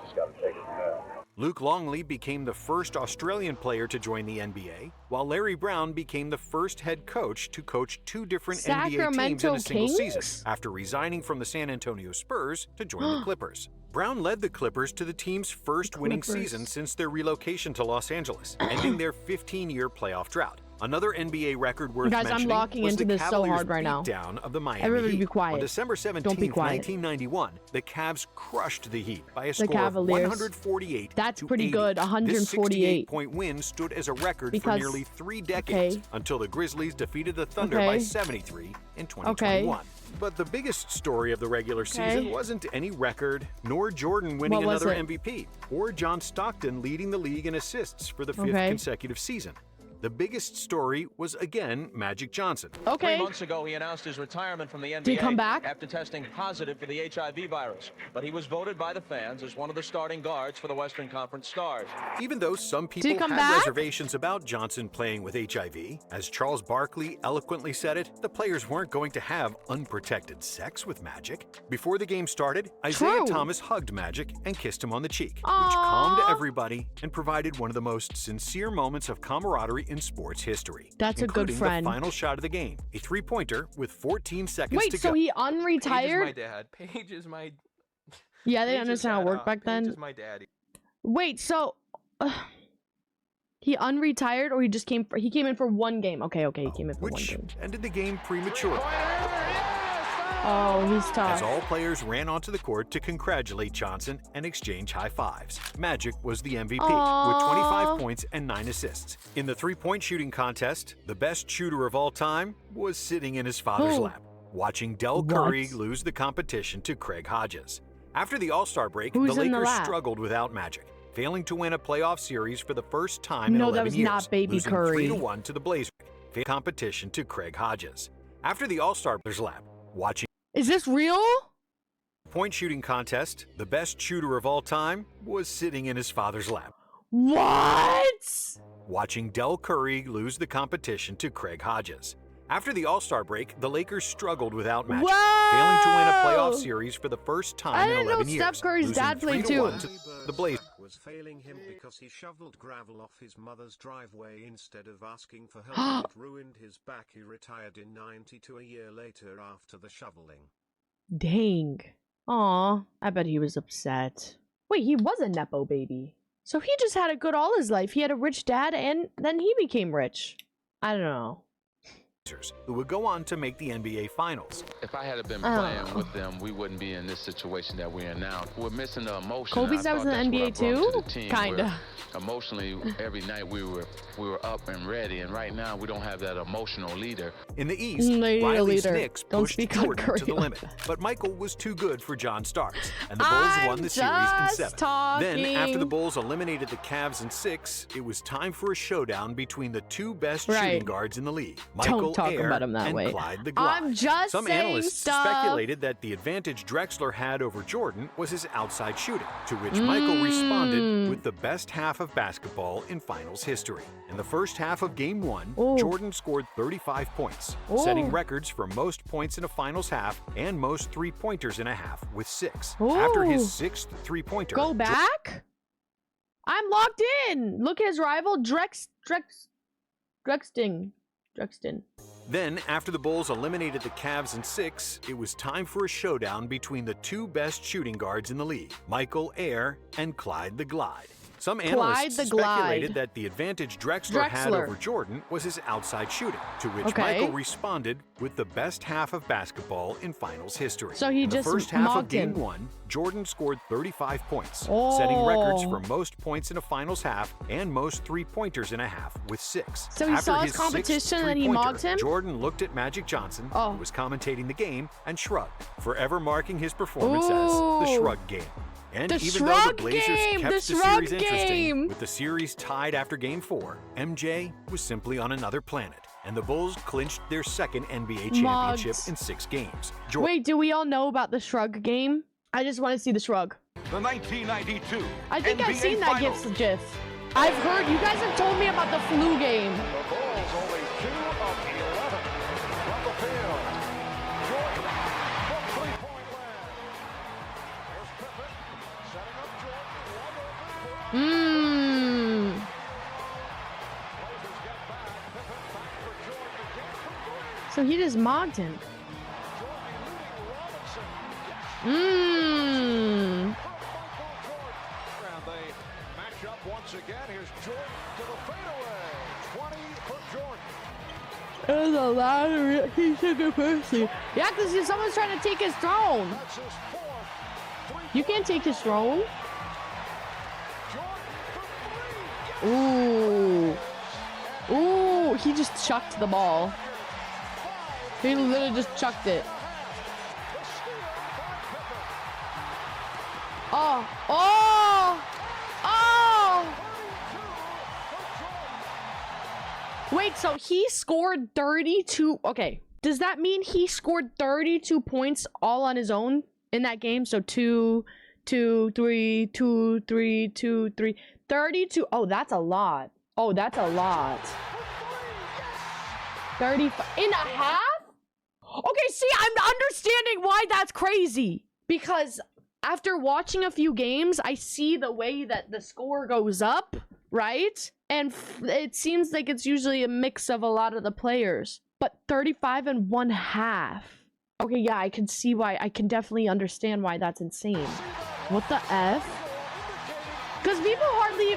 Just got to take it from there. Luke Longley became the first Australian player to join the NBA, while Larry Brown became the first head coach to coach 2 different NBA teams in a single season, after resigning from the San Antonio Spurs to join the Clippers. Brown led the Clippers to the team's first winning season since their relocation to Los Angeles, ending their 15-year playoff drought. Another NBA record worth Guys, I'm mentioning locking was into the this so Cavaliers' hard right now. beatdown of the Miami Everybody Heat. be quiet. On December 17th, Don't be quiet. 1991, the Cavs crushed the Heat by a The score Cavaliers. of 148 That's to pretty 80. good, This 148. 68-point win stood as a record for Because- nearly 3 decades, until the Grizzlies defeated the Thunder by 73 in 2021. But the biggest story of the regular season wasn't any record, nor Jordan winning another MVP, or John Stockton leading the league in assists for the 5th consecutive season. The biggest story was, again, Magic Johnson. 3 months ago, he announced his retirement from the NBA. Did he come back? After testing positive for the HIV virus. But he was voted by the fans as one of the starting guards for the Western Conference Stars. Even though some people had reservations about Johnson playing with HIV, as Charles Barkley eloquently said it, the players weren't going to have unprotected sex with Magic. Before the game started, Isaiah Thomas hugged Magic and kissed him on the cheek, which calmed everybody and provided one of the most sincere moments of camaraderie in sports history. That's a good friend. The final shot of the game, a 3-pointer with 14 seconds to go. Wait, so he unretired? Paige is my dad. Paige is my... Yeah, they didn't understand how it worked back then. Paige is my daddy. Wait, so... he unretired or he just came for... He came in for 1 game. Okay, he came in for 1 game. Which ended the game prematurely. Oh, he's tough. As all players ran onto the court to congratulate Johnson and exchange high fives. Magic was the MVP with 25 points and 9 assists. In the 3-point shooting contest, the best shooter of all time was sitting in his father's lap, watching Del Curry lose the competition to Craig Hodges. After the All-Star break, the Lakers struggled without Magic, failing to win a playoff series for the first time in 11 years, not Baby losing Curry. 3-1 to the Blazers, competition to Craig Hodges. After the All-Star lap, watching Is this real? point shooting contest, the best shooter of all time was sitting in his father's lap. What? Watching Del Curry lose the competition to Craig Hodges. After the All-Star break, the Lakers struggled without Magic, failing to win a playoff series for the first time in 11 years. Steph Curry's dad played too. The Blazers was failing him because he shoveled gravel off his mother's driveway instead of asking for help. It ruined his back. He retired in '92, a year later after the shoveling. Dang. Aw, I bet he was upset. Wait, he was a Nepo baby. So he just had it good all his life. He had a rich dad and then he became rich. I don't know. Who would go on to make the NBA Finals. If I had been playing with them, we wouldn't be in this situation that we're in now. We're missing the emotion. Kobe's that was in the NBA too? Kinda. Emotionally, every night we were up and ready, and right now we don't have that emotional leader. In the East, Riley's Knicks pushed Jordan to the limit, but Michael was too good for John Starks, and the Bulls won the series in 7. Then, after the Bulls eliminated the Cavs in 6, it was time for a showdown between the 2 best shooting guards in the league, Michael Air and Clyde the Glide. I'm just Some analysts speculated that the advantage Drexler had over Jordan was his outside shooting, to which Michael responded with the best half of basketball in finals history. In the first half of Game 1, Jordan scored 35 points, setting records for most points in a finals half and most 3-pointers in a half with 6. After his 6th 3-pointer... Go back? I'm locked in! Look, his rival, Drexton. Then, after the Bulls eliminated the Cavs in 6, it was time for a showdown between the 2 best shooting guards in the league, Michael Air and Clyde the Glide. Some analysts speculated that the advantage Drexler had over Jordan was his outside shooting, to which Michael responded with the best half of basketball in finals history. So he just the first half of Game 1, Jordan scored 35 points, setting records for most points in a finals half and most 3-pointers in a half with 6. So he saw his competition and he mocked him? Jordan looked at Magic Johnson, who was commentating the game, and shrugged, forever marking his performance as the Shrug Game. And even though the Blazers kept the series interesting, with the series tied after Game 4, MJ was simply on another planet, and the Bulls clinched their 2nd NBA championship in 6 games. Wait, do we all know about the Shrug Game? I just want to see the Shrug. The 1992 I think NBA I've seen that Finals. GIF. I've heard, you guys have told me about the flu game. The Bulls only 2 of 11 from the field. Jordan from 3-point land. There's Pippen setting up Jordan. Blazers get back. Pippen back for Jordan again from 3. So he just mocked him. And they match up once again. Here's Jordan to the fadeaway. 20 for Jordan. There's a lot of he's a good person. Yeah, because someone's trying to take his throne. You can't take his throne. Ooh. Ooh, he just chucked the ball. He literally just chucked it. Oh, oh, oh. Wait, so he scored 32. Okay. Does that mean he scored 32 points all on his own in that game? So 2, 2, 3, 2, 3, 2, 3, 32. Oh, that's a lot. Oh, that's a lot. 35 in a half? Okay, see, I'm understanding why that's crazy. Because after watching a few games, I see the way that the score goes up, right? And it seems like it's usually a mix of a lot of the players. But 35 and 1/2. Okay, yeah, I can see why. I can definitely understand why that's insane. What the F? Because people hardly...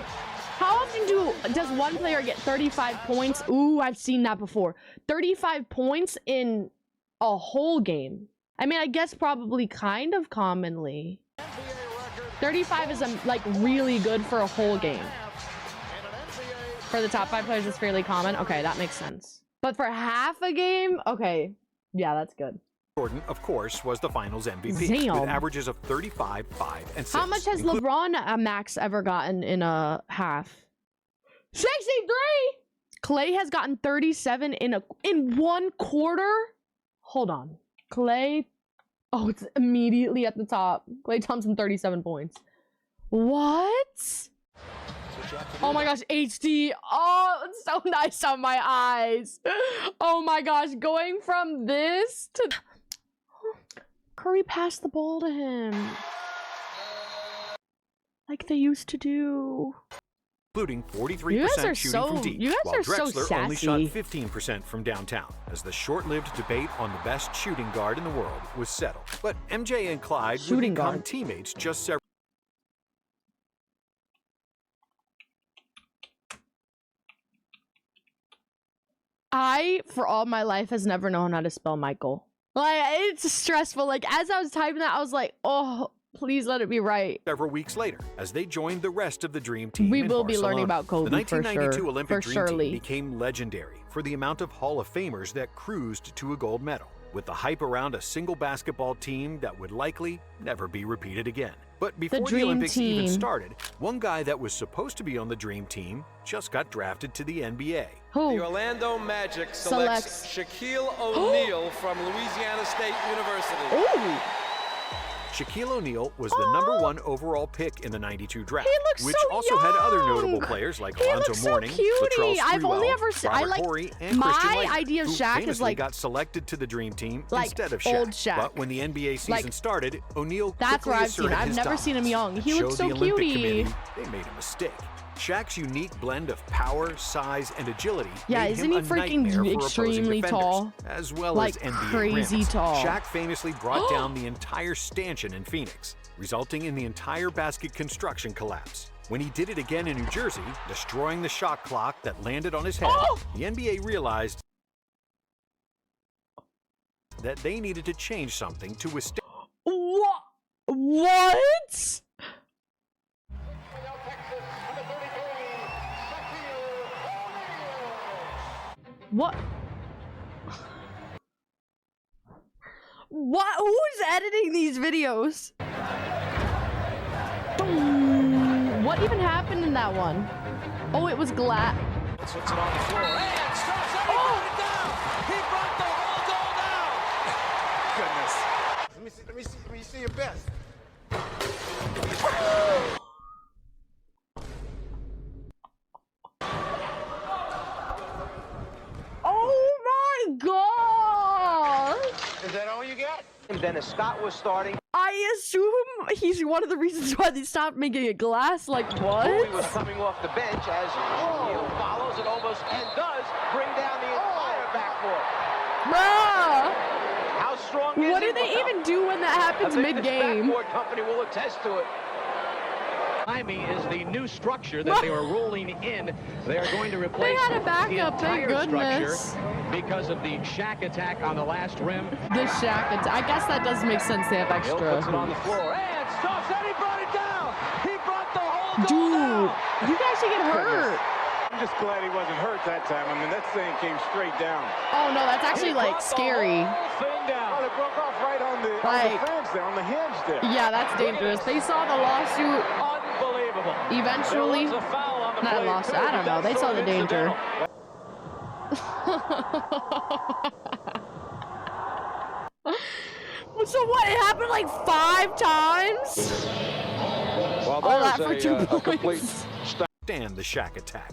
How often does one player get 35 points? Ooh, I've seen that before. 35 points in a whole game. I mean, I guess probably kind of commonly. 35 is like really good for a whole game. For the top 5 players, it's fairly common. Okay, that makes sense. But for half a game, okay, yeah, that's good. Jordan, of course, was the finals MVP Damn. with averages of 35, 5, and 6. How much has LeBron max ever gotten in a half? 63! Clay has gotten 37 in 1 quarter? Hold on. Clay, oh, it's immediately at the top. Clay Thompson, 37 points. What? Oh my gosh, HD. Oh, it's so nice on my eyes. Oh my gosh, going from this to... Curry passed the ball to him. Like they used to do. Including 43% shooting from deep, while Drexler only shot 15% from downtown, as the short-lived debate on the best shooting guard in the world was settled. But MJ and Clyde would become teammates just several... I, for all my life, has never known how to spell Michael. Like, it's stressful. Like, as I was typing that, I was like, oh, please let it be right. Several weeks later, as they joined the rest of the Dream Team We in will Barcelona. be learning about Kobe, the 1992 Olympic for Dream surely. Team became legendary for the amount of Hall of Famers that cruised to a gold medal, with the hype around a single basketball team that would likely never be repeated again. But before the Olympics even started, one guy that was supposed to be on the Dream Team just got drafted to the NBA. Who? The Orlando Magic selects Shaquille O'Neal from Louisiana State University. Ooh. Shaquille O'Neal was the #1 overall pick in the '92 draft, which so also had other notable players like Alonzo Mourning, Latrell I've only ever Sprewell, I Robert like Horry, and my Christian Laettner, idea of who Shaq is famously like got selected to the Dream Team like instead of old Shaq. Shaq. But when the NBA season Like, started, O'Neal that's quickly where I've seen asserted it. I've his never seen him young. He dominance. looks so Showed the Olympic cutie. Committee they made a mistake. Shaq's unique blend of power, size, and agility Yeah, made isn't him he a freaking nightmare for extremely opposing tall? defenders, as well Like, as NBA crazy rims. tall. Shaq famously brought down the entire stanchion in Phoenix, resulting in the entire basket construction collapse. When he did it again in New Jersey, destroying the shot clock that landed on his head, the NBA realized that they needed to change something to withstand. What? What? What? Who's editing these videos? What even happened in that one? Oh, it was glass. Puts it on the floor. And stops it. He brought it down. He brought the whole goal down. Goodness. Let me see your best. Oh my god! Is that all you got? And Dennis Scott was starting. I assume he's one of the reasons why they stopped making it glass. Like, what? He was coming off the bench as Shaquille follows and almost and does bring down the entire backcourt. Bruh! How strong is What do he? they even do when that happens mid-game? The backcourt company will attest to it. Miami is the new structure that they are rolling in. They are going to replace They had a backup, the entire thank goodness. structure because of the Shaq attack on the last rim. The Shaq attack. I guess that does make sense. They have extra. Puts it on the floor and stops and he brought it down. He brought the whole goal Dude, down. you guys should get hurt. just glad he wasn't hurt that time. I mean, that thing came straight down. Oh no, that's actually like scary. Thing down. Oh, it broke off right on the fringe there, on the hinge there. Yeah, that's dangerous. They saw the lawsuit. Unbelievable. Eventually, not lawsuit. I don't know. They saw the danger. So what? It happened like 5 times? Well, all that for 2 points. Stand the Shaq attack.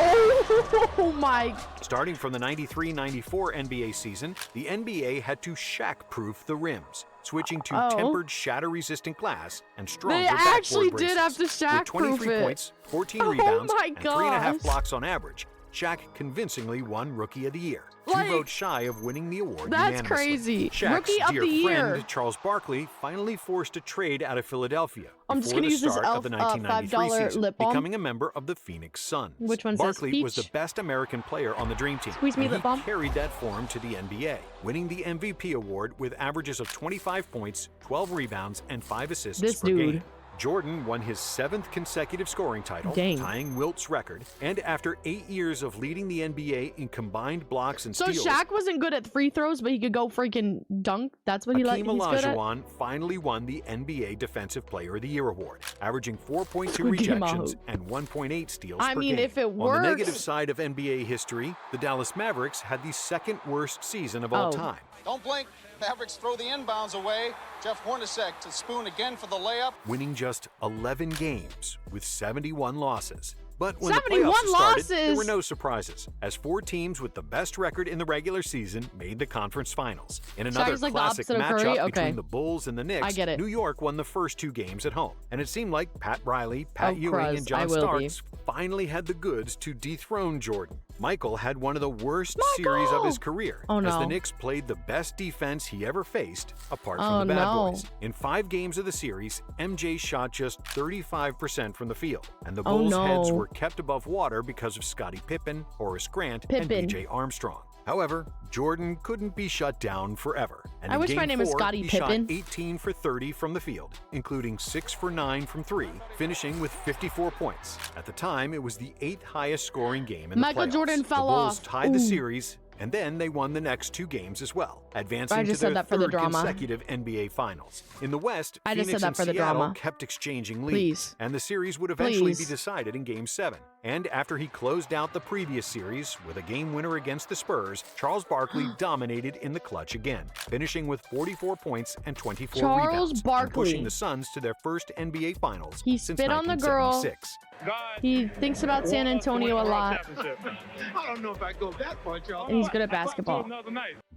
Oh my. Starting from the 93-94 NBA season, the NBA had to Shaq-proof the rims, switching to tempered shatter-resistant glass and stronger They backboard actually braces. did have to Shaq-proof With 23 it. points, 14 rebounds, my and 3.5 gosh. blocks on average, Shaq convincingly won Rookie of the Year. Like, 2 votes shy of winning the award that's unanimously. crazy. Shaq's Rookie of dear the Year. friend Charles Barkley finally forced a trade out of Philadelphia I'm just before gonna the use this start of the 1993 $5 season, lip balm. becoming a member of the Phoenix Suns. Which one says Barkley was the peach? best American player on the Dream Team. Squeeze me and lip balm. he carried that form to the NBA, winning the MVP award with averages of 25 points, 12 rebounds, and 5 assists This per dude. game. Jordan won his 7th consecutive scoring title, Dang. tying Wilt's record, and after 8 years of leading the NBA in combined blocks and So steals, Shaq wasn't good at free throws, but he could go freaking dunk. That's what he's good at. Olajuwon finally won the NBA Defensive Player of the Year award, averaging 4.2 rejections and 1.8 steals I per mean, game. if it On the works. negative side of NBA history, the Dallas Mavericks had the 2nd worst season of all time. Don't blink. Mavericks throw the inbounds away. Jeff Hornacek to Spoon again for the layup. Winning just 11 games with 71 losses. But when 71 the playoffs started, there losses. were no surprises, as 4 teams with the best record in the regular season made the conference finals. In another Shaq's like the classic opposite of matchup Curry? Okay. between the Bulls and the Knicks, I get it. New York won the first 2 games at home. And it seemed like Pat Riley, Pat Ewing, cruz, and John I will be. Starks finally had the goods to dethrone Jordan. Michael had one of the worst series of his career, Oh, as no. the Knicks played the best defense he ever faced, apart Oh, from the Bad no. Boys. In 5 games of the series, MJ shot just 35% from the field, and the Oh, Bulls' no. heads were kept above water because of Scottie Pippen, Horace Grant, and Pippen. B.J. Armstrong. However, Jordan couldn't be shut down forever. And I in wish Game my name was 4, Scottie he Pippen. shot 18 for 30 from the field, including 6 for 9 from 3, finishing with 54 points. At the time, it was the 8th highest scoring game in Michael the playoffs. Jordan fell the Bulls off. tied the Ooh. series, and then they won the next 2 games as well, advancing I to just their said that for the 3rd drama. consecutive NBA Finals. In the West, I just Phoenix said that and for the Seattle drama. kept exchanging leads, Please. and the series would eventually be Please. decided in Game 7. And after he closed out the previous series with a game winner against the Spurs, Charles Barkley dominated in the clutch again, finishing with 44 points and 24 Charles rebounds, and Barkley. pushing the Suns to their first NBA Finals He since spit on the girl. 1976. He thinks about San Antonio a lot, I don't know if I go that far, y'all. and he's good at basketball.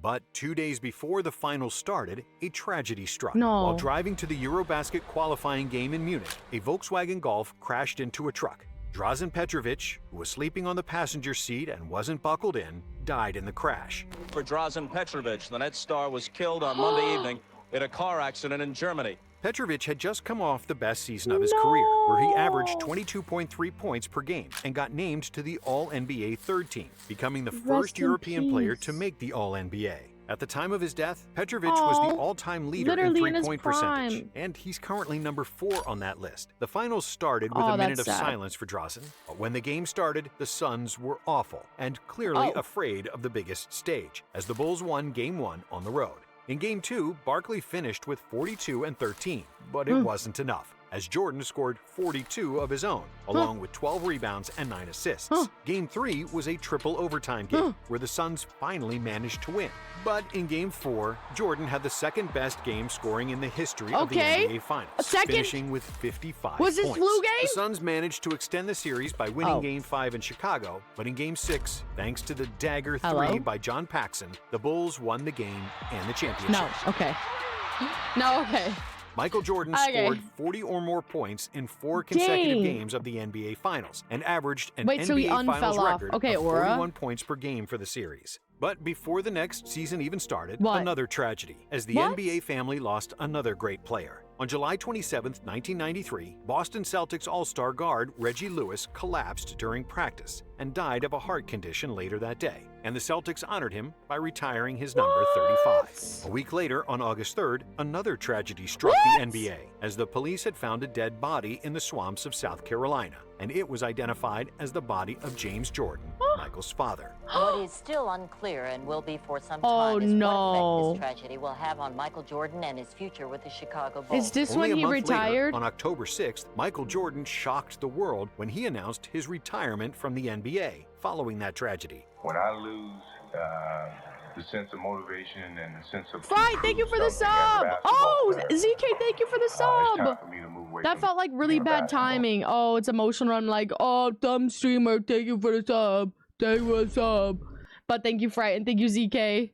But 2 days before the finals started, a tragedy struck. No. While driving to the Eurobasket qualifying game in Munich, a Volkswagen Golf crashed into a truck. Drazen Petrovic, who was sleeping on the passenger seat and wasn't buckled in, died in the crash. For Drazen Petrovic, the Nets star was killed on Monday evening in a car accident in Germany. Petrovic had just come off the best season of his career, where he averaged 22.3 points per game and got named to the All-NBA third team, becoming the first in European player peace. to make the All-NBA. At the time of his death, Petrovic was the all-time leader in literally in his three-point percentage, prime. and he's currently number 4 on that list. The finals started with Oh, a minute of that's sad. silence for Drazen, but when the game started, the Suns were awful and clearly Oh. afraid of the biggest stage, as the Bulls won Game 1 on the road. In Game 2, Barkley finished with 42 and 13, but it wasn't enough, as Jordan scored 42 of his own, along with 12 rebounds and 9 assists. Game 3 was a triple overtime game, where the Suns finally managed to win. But in Game 4, Jordan had the second best game scoring in the history of the Okay. NBA Finals, A second? finishing with 55 Was this points. flu game? The Suns managed to extend the series by winning Oh. Game 5 in Chicago, but in Game 6, thanks to the dagger 3 Hello? by John Paxson, the Bulls won the game and the championship. No, okay. No, okay. Michael Jordan Okay. scored 40 or more points in 4 consecutive Dang. games of the NBA Finals and averaged an Wait, so he NBA Finals unfell off. record Okay, of Aura. 41 points per game for the series. But before the next season even started, What? another tragedy, as the What? NBA family lost another great player. On July 27, 1993, Boston Celtics All-Star guard Reggie Lewis collapsed during practice and died of a heart condition later that day. and the Celtics honored him by retiring his number 35. A week later, on August 3rd, another tragedy struck the NBA as the police had found a dead body in the swamps of South Carolina, and it was identified as the body of James Jordan, Michael's father. What is still unclear and will be for some time is what effect this tragedy will have on Michael Jordan and his future with the Chicago Bulls. Is this Only when a he month retired? Later, on October 6th, Michael Jordan shocked the world when he announced his retirement from the NBA following that tragedy. When I lose the sense of motivation and the sense of Fry, thank you for the sub. Oh, ZK, thank you for the it's time sub. for me to move away That from felt like really being bad basketball. timing. Oh, it's emotional. I'm like, oh, dumb streamer, thank you for the sub. Thank you for the sub. But thank you, Fry, and thank you, ZK.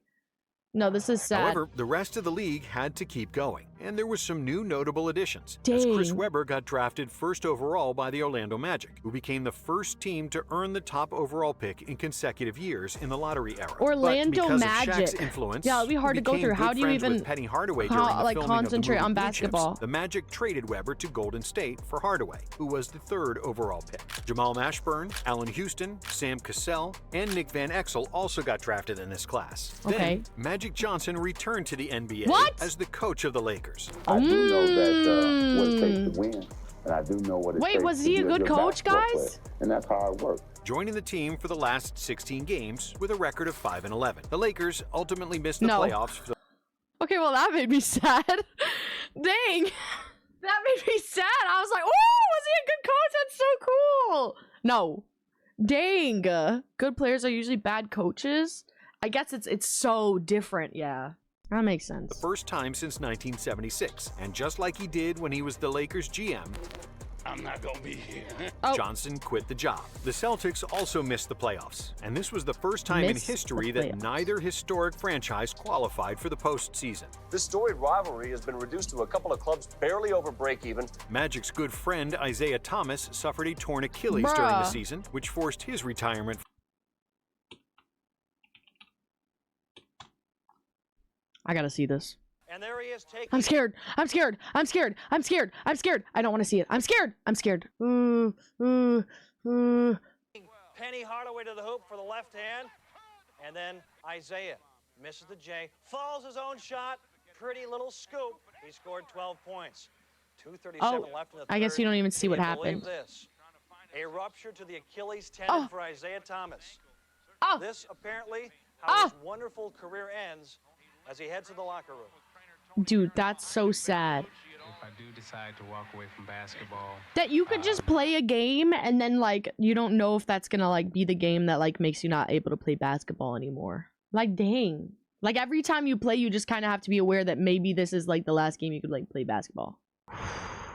No, this is sad. However, the rest of the league had to keep going, and there were some new notable additions. Dang. As Chris Webber got drafted first overall by the Orlando Magic, who became the first team to earn the top overall pick in consecutive years in the lottery era. Orlando but because Magic. Of Shaq's influence, Yeah, it'd be hard who to go became through. How good do you friends even with Penny Hardaway during the like filming concentrate of the on movie Blue Chips, basketball? the Magic traded Webber to Golden State for Hardaway, who was the third overall pick. Jamal Mashburn, Allen Houston, Sam Cassell, and Nick Van Exel also got drafted in this class. Okay. Then, Magic Johnson returned to the NBA as the coach of the Lakers. I do know that what it takes to win, and I do know what it Wait, takes was to he be a good good coach, basketball guys? player, and that's hard work. Joining the team for the last 16 games with a record of 5-11. The Lakers ultimately missed the No. playoffs for the Okay, well, that made me sad. Dang. That made me sad. I was like, oh, was he a good coach? That's so cool. No. Dang. Good players are usually bad coaches. I guess it's so different, yeah. That makes sense. the first time since 1976. And just like he did when he was the Lakers GM, I'm not gonna be here. Johnson quit the job. The Celtics also missed the playoffs, and this was the first time in Missed the history that playoffs. neither historic franchise qualified for the postseason. This storied rivalry has been reduced to a couple of clubs barely over break even. Magic's good friend Isaiah Thomas suffered a torn Achilles during the Bruh. season, which forced his retirement. I gotta see this. And there he is taking. I'm scared. I'm scared. I'm scared. I'm scared. I'm scared. I don't want to see it. I'm scared. I'm scared. Penny Hardaway to the hoop for the left hand. And then Isaiah misses the J. Falls his own shot. Pretty little scoop. He scored 12 points. 2:37 left in the third. I guess you don't even see what Can you happened. believe this? A rupture to the Achilles tendon for Isaiah Thomas. This apparently how his wonderful career ends as he heads to the locker room. Dude, that's so sad. If I do decide to walk away from basketball, That you could just play a game and then like you don't know if that's gonna like be the game that like makes you not able to play basketball anymore. Like dang. Like every time you play, you just kind of have to be aware that maybe this is like the last game you could like play basketball.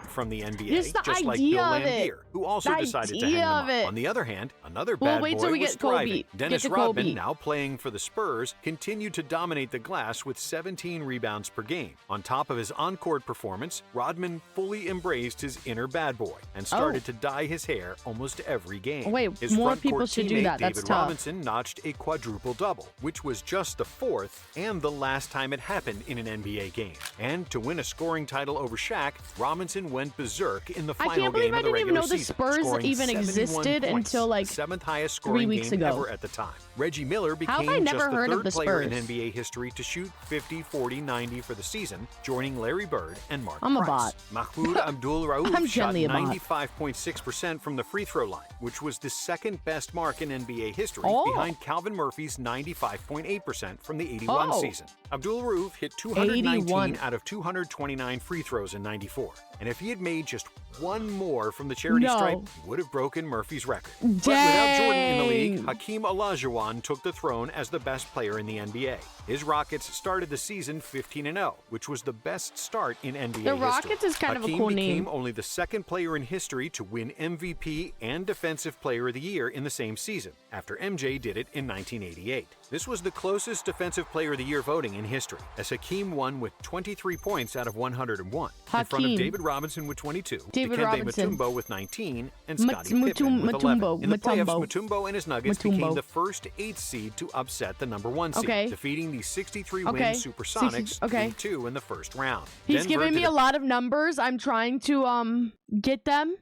From the NBA, Just the just like Bill idea of it. Laimbeer, who also The decided to idea hang of them it. up. On the other hand, another Well, bad wait boy till we was get Kobe. thriving. Get Dennis to Rodman, Kobe. now playing for the Spurs, continued to dominate the glass with 17 rebounds per game. On top of his on-court performance, Rodman fully embraced his inner bad boy and started to dye his hair almost every game. Wait, his more front people court should do teammate, that. That's David tough. Robinson notched a quadruple-double, which was just the fourth and the last time it happened in an NBA game. And to win a scoring title over Shaq, Robinson went berserk in the I final can't believe game I of the didn't even regular know the season, Spurs scoring even 71 existed points, until like the seventh highest 3 scoring weeks game ago. ever at the time. Reggie Miller How have I became never just the heard of third the player in Spurs? NBA history to shoot 50, 40, 90 for the season, joining Larry Bird and Mark I'm a Price. bot. Mahmoud Abdul-Rauf I'm shot generally a bot. 95.6% from the free throw line, which was the second best mark in NBA history, Oh. behind Calvin Murphy's 95.8% from the 81 Oh. season. Abdul-Rauf hit 219 81. out of 229 free throws in 94. And if he had made just one more from the charity No. stripe, he would have broken Murphy's record. But without Jordan in the league, Dang. Hakeem Olajuwon took the throne as the best player in the NBA. His Rockets started the season 15-0, which was the best start in NBA The history. Rockets is kind of a Hakeem cool became name. only the second player in history to win MVP and Defensive Player of the Year in the same season, after MJ did it in 1988. This was the closest Defensive Player of the Year voting in history, as Hakeem won with 23 points out of 101, in front of Hakeem. David Robinson with 22, David Dikembe Robinson. Mutombo with 19, and Mut- Scottie Pippen with 11. Mutombo. In the playoffs, Mutombo. Mutombo and his Nuggets Mutombo. became the first 8th seed to upset the number 1 seed, Okay. defeating the 63-win Okay. Supersonics 60 okay. 3-2 in the first round. He's Denver giving me did a lot of numbers. I'm trying to get them.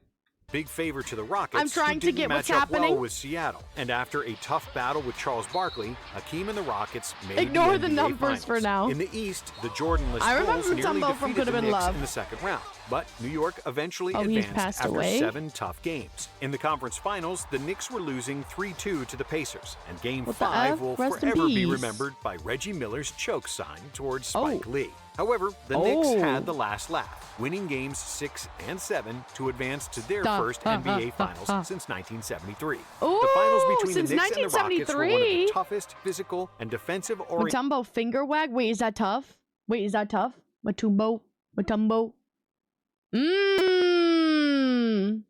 big favor to the Rockets. I'm trying to get what's happening. Well with Seattle. And after a tough battle with Charles Barkley, Hakeem and the Rockets made Ignore the the NBA numbers Finals. for now. In the East, the Jordanless I remember Bulls nearly Mutombo from defeated Could Have the Been Knicks Love. in the second round. But New York eventually He's advanced passed after away. 7 tough games. In the conference finals, the Knicks were losing 3-2 to the Pacers. And Game What the 5 F? will Rest in forever be peace. remembered by Reggie Miller's choke sign towards Spike Lee. However, the Knicks had the last laugh, winning games 6 and 7 to advance to their first NBA Finals since 1973. The finals between the Knicks and the Rockets were one of the toughest physical and defensive-oriented. Mutombo finger wag? Wait, is that tough? Mutombo? Mmm.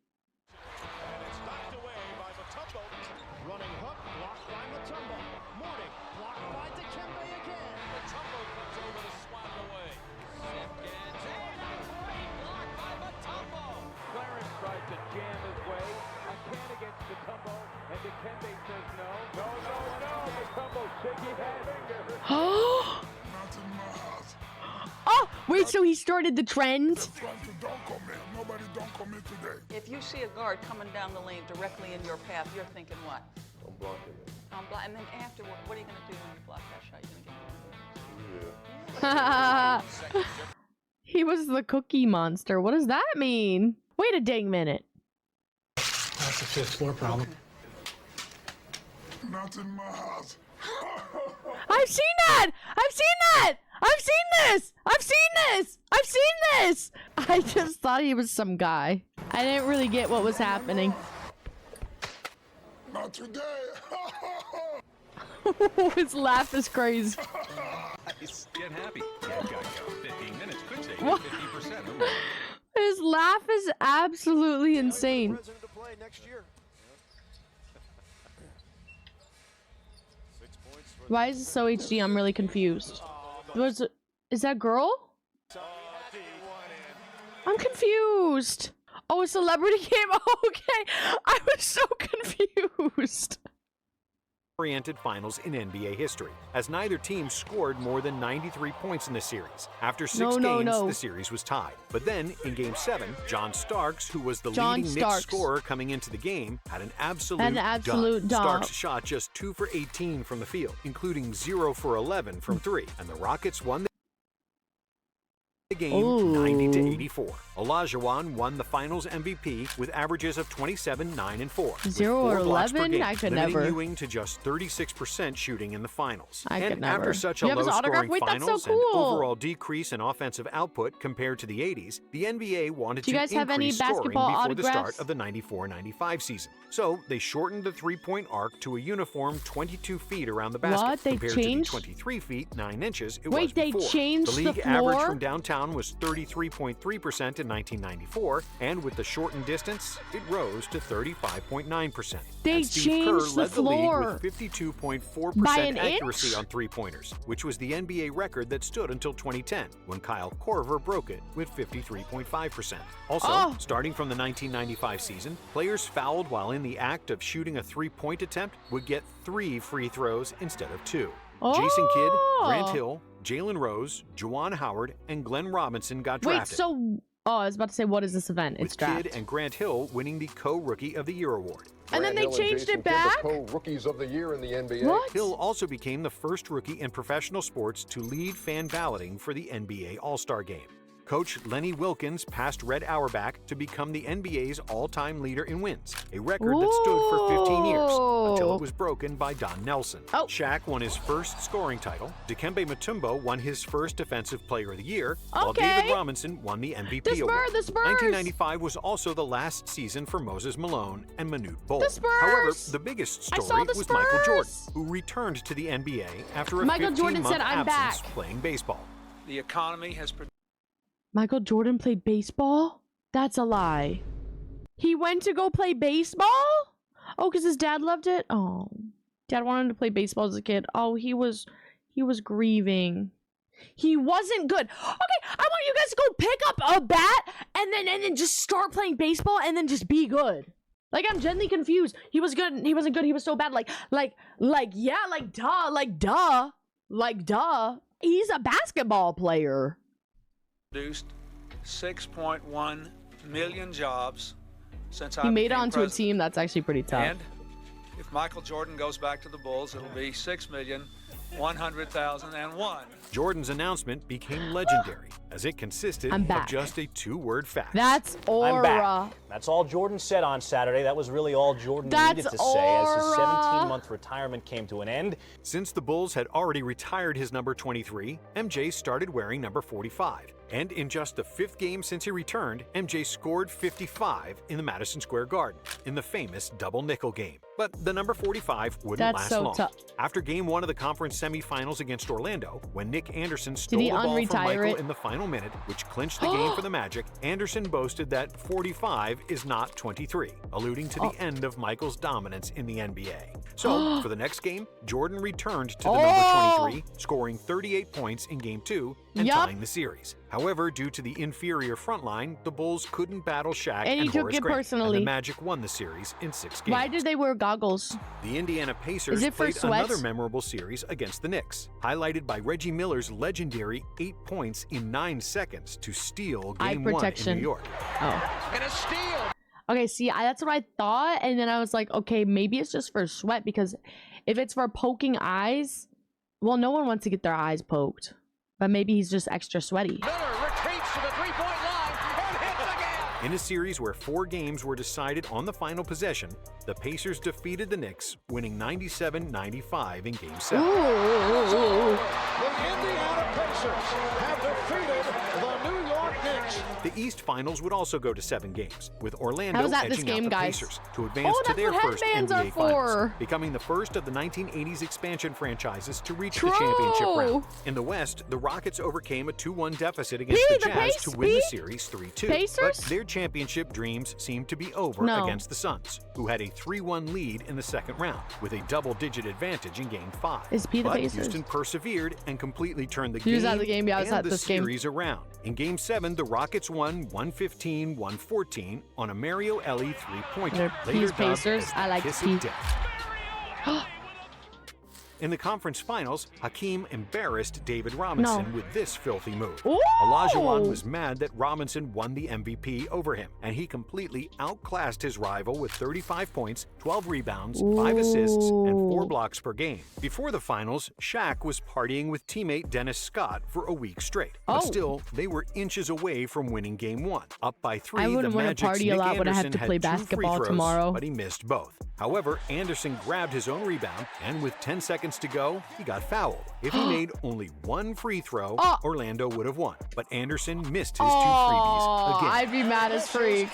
Running hook, blocked by Mutombo. Mourning, blocked by Dikembe again. Mutombo comes over to swat it away. Simpkins, and a great block by Mutombo. Clarence tries to jam his way. Again against Mutombo, and Dikembe says no. No. Mutombo shaking his finger. Oh, wait, so he started the trend? If you see a guard coming down the lane directly in your path, you're thinking what? I'm blocking it. And then afterward, what are you going to do when you block that shot? You're going to get He was the Cookie Monster. What does that mean? Wait a dang minute. That's a fifth floor problem. Not in my house. I've seen that! I've seen that! I've seen this! I've seen this! I've seen this! I just thought he was some guy. I didn't really get what was happening. Not today. His laugh is crazy. Nice. Get happy. Yeah, got 15 minutes could save you 50%. His laugh is absolutely insane. Why is it so HD? I'm really confused. Is that girl? I'm confused. Oh, a celebrity game? Okay. I was so confused. Oriented finals in NBA history, as neither team scored more than 93 points in the series. After 6 games, the series was tied. But then, in Game 7, John Starks, who was the leading Knicks scorer coming into the game, had an absolute dud. Starks shot just 2 for 18 from the field, including 0 for 11 from 3, and the Rockets won the game 90-84. Olajuwon won the Finals MVP with averages of 27, 9, and 4. 0 or 11? I could never. Ewing to just 36% shooting in the finals. I could never. After such a low-scoring finals and overall decrease in offensive output compared to the 80s, the NBA wanted to increase scoring before the start of the 94-95 season. So they shortened the three-point arc to a uniform 22 feet around the basket compared to the 23 feet 9 inches it was before. They changed the league average from downtown was 33.3% in 1994, and with the shortened distance, it rose to 35.9%. They Steve Kerr changed led the floor league with 52.4% accuracy on three-pointers, which was the NBA record that stood until 2010, when Kyle Korver broke it with 53.5%. Also, starting from the 1995 season, players fouled while in the act of shooting a three-point attempt would get 3 free throws instead of 2. Jason Kidd, Grant Hill, Jalen Rose, Juwan Howard, and Glenn Robinson got drafted. Wait, I was about to say, what is this event? It's draft. Kidd and Grant Hill winning the Co-Rookie of the Year award. And then they changed it back? Co-Rookies of the Year in the NBA. What? Hill also became the first rookie in professional sports to lead fan balloting for the NBA All-Star Game. Coach Lenny Wilkins passed Red Auerbach to become the NBA's all-time leader in wins, a record that stood for 15 years, until it was broken by Don Nelson. Shaq won his first scoring title, Dikembe Mutombo won his first Defensive Player of the Year, while David Robinson won the MVP award. 1995 was also the last season for Moses Malone and Manute Bol. However, the biggest story was Michael Jordan, who returned to the NBA after a 15-month absence playing baseball. The economy has Michael Jordan played baseball? That's a lie. He went to go play baseball? Oh, because his dad loved it? Oh, dad wanted to play baseball as a kid. Oh, he was grieving. He wasn't good. Okay, I want you guys to go pick up a bat and then just start playing baseball and then just be good. Like, I'm genuinely confused. He was good. He wasn't good. He was so bad. Duh. He's a basketball player. Produced 6.1 million jobs, since He I made it became onto a president. team that's actually pretty tough. And if Michael Jordan goes back to the Bulls, it'll be 6,100,001. Jordan's announcement became legendary, as it consisted I'm of back. just a two-word fact. That's I'm aura. back. That's all Jordan said on Saturday. That was really all Jordan needed to say as his 17-month retirement came to an end. Since the Bulls had already retired his number 23, MJ started wearing number 45. And in just the 5th game since he returned, MJ scored 55 in the Madison Square Garden in the famous double nickel game. But the number 45 wouldn't That's last so long. tough. After game 1 of the conference semifinals against Orlando, when Nick Anderson Did stole he the ball from unretire Michael it? in the final minute, which clinched the game for the Magic, Anderson boasted that 45 is not 23, alluding to the end of Michael's dominance in the NBA. So, for the next game, Jordan returned to the number 23, scoring 38 points in game 2 and tying the series. However, due to the inferior front line, the Bulls couldn't battle Shaq And he took Horace it Grant, personally. and the Magic won the series in 6 games. Why did they wear goggles? The Indiana Pacers Is it for played sweat? another memorable series against the Knicks, highlighted by Reggie Miller's legendary 8 points in 9 seconds to steal Eye Game 1 in protection. New York. Oh. And a steal. Okay, see, that's what I thought, and then I was like, okay, maybe it's just for sweat, because if it's for poking eyes, well, no one wants to get their eyes poked, but maybe he's just extra sweaty. Miller retreats to the three-point line and hits again. In a series where 4 games were decided on the final possession, the Pacers defeated the Knicks, winning 97-95 in Game 7. The Indiana Pacers have defeated the New York Knicks. The East Finals would also go to 7 games, with Orlando I was at this edging game, out the guys. Pacers to advance to that's their what first headbands are NBA Finals, for. becoming the first of the 1980s expansion franchises to reach True. the championship round. In the West, the Rockets overcame a 2-1 deficit against P, the the Jazz Pace, to win the P? series 3-2. Pacers? But their championship dreams seemed to be over No. against the Suns, who had a 3-1 lead in the second round, with a double-digit advantage in Game 5. Is P the But Pacers? Houston persevered and completely turned the He was game at the game, yeah, I was and at the this game. series around. In Game 7, the Rockets won 115-114 on a Mario Ellie three-pointer, They're later P's dubbed Pacers. as I like the Kiss P. of Death. In the conference finals, Hakeem embarrassed David Robinson with this filthy move. Ooh! Olajuwon was mad that Robinson won the MVP over him, and he completely outclassed his rival with 35 points, 12 rebounds, 5 assists, and 4 blocks per game. Before the finals, Shaq was partying with teammate Dennis Scott for a week straight. But still, they were inches away from winning Game 1. Up by 3, I the wouldn't want to Magic's party a Nick lot when I have Anderson to had play 2 free basketball throws, tomorrow. but he missed both. However, Anderson grabbed his own rebound, and with 10 seconds to go, he got fouled. If he made only 1 free throw, Orlando would have won. But Anderson missed his 2 freebies again. I'd be mad as freak.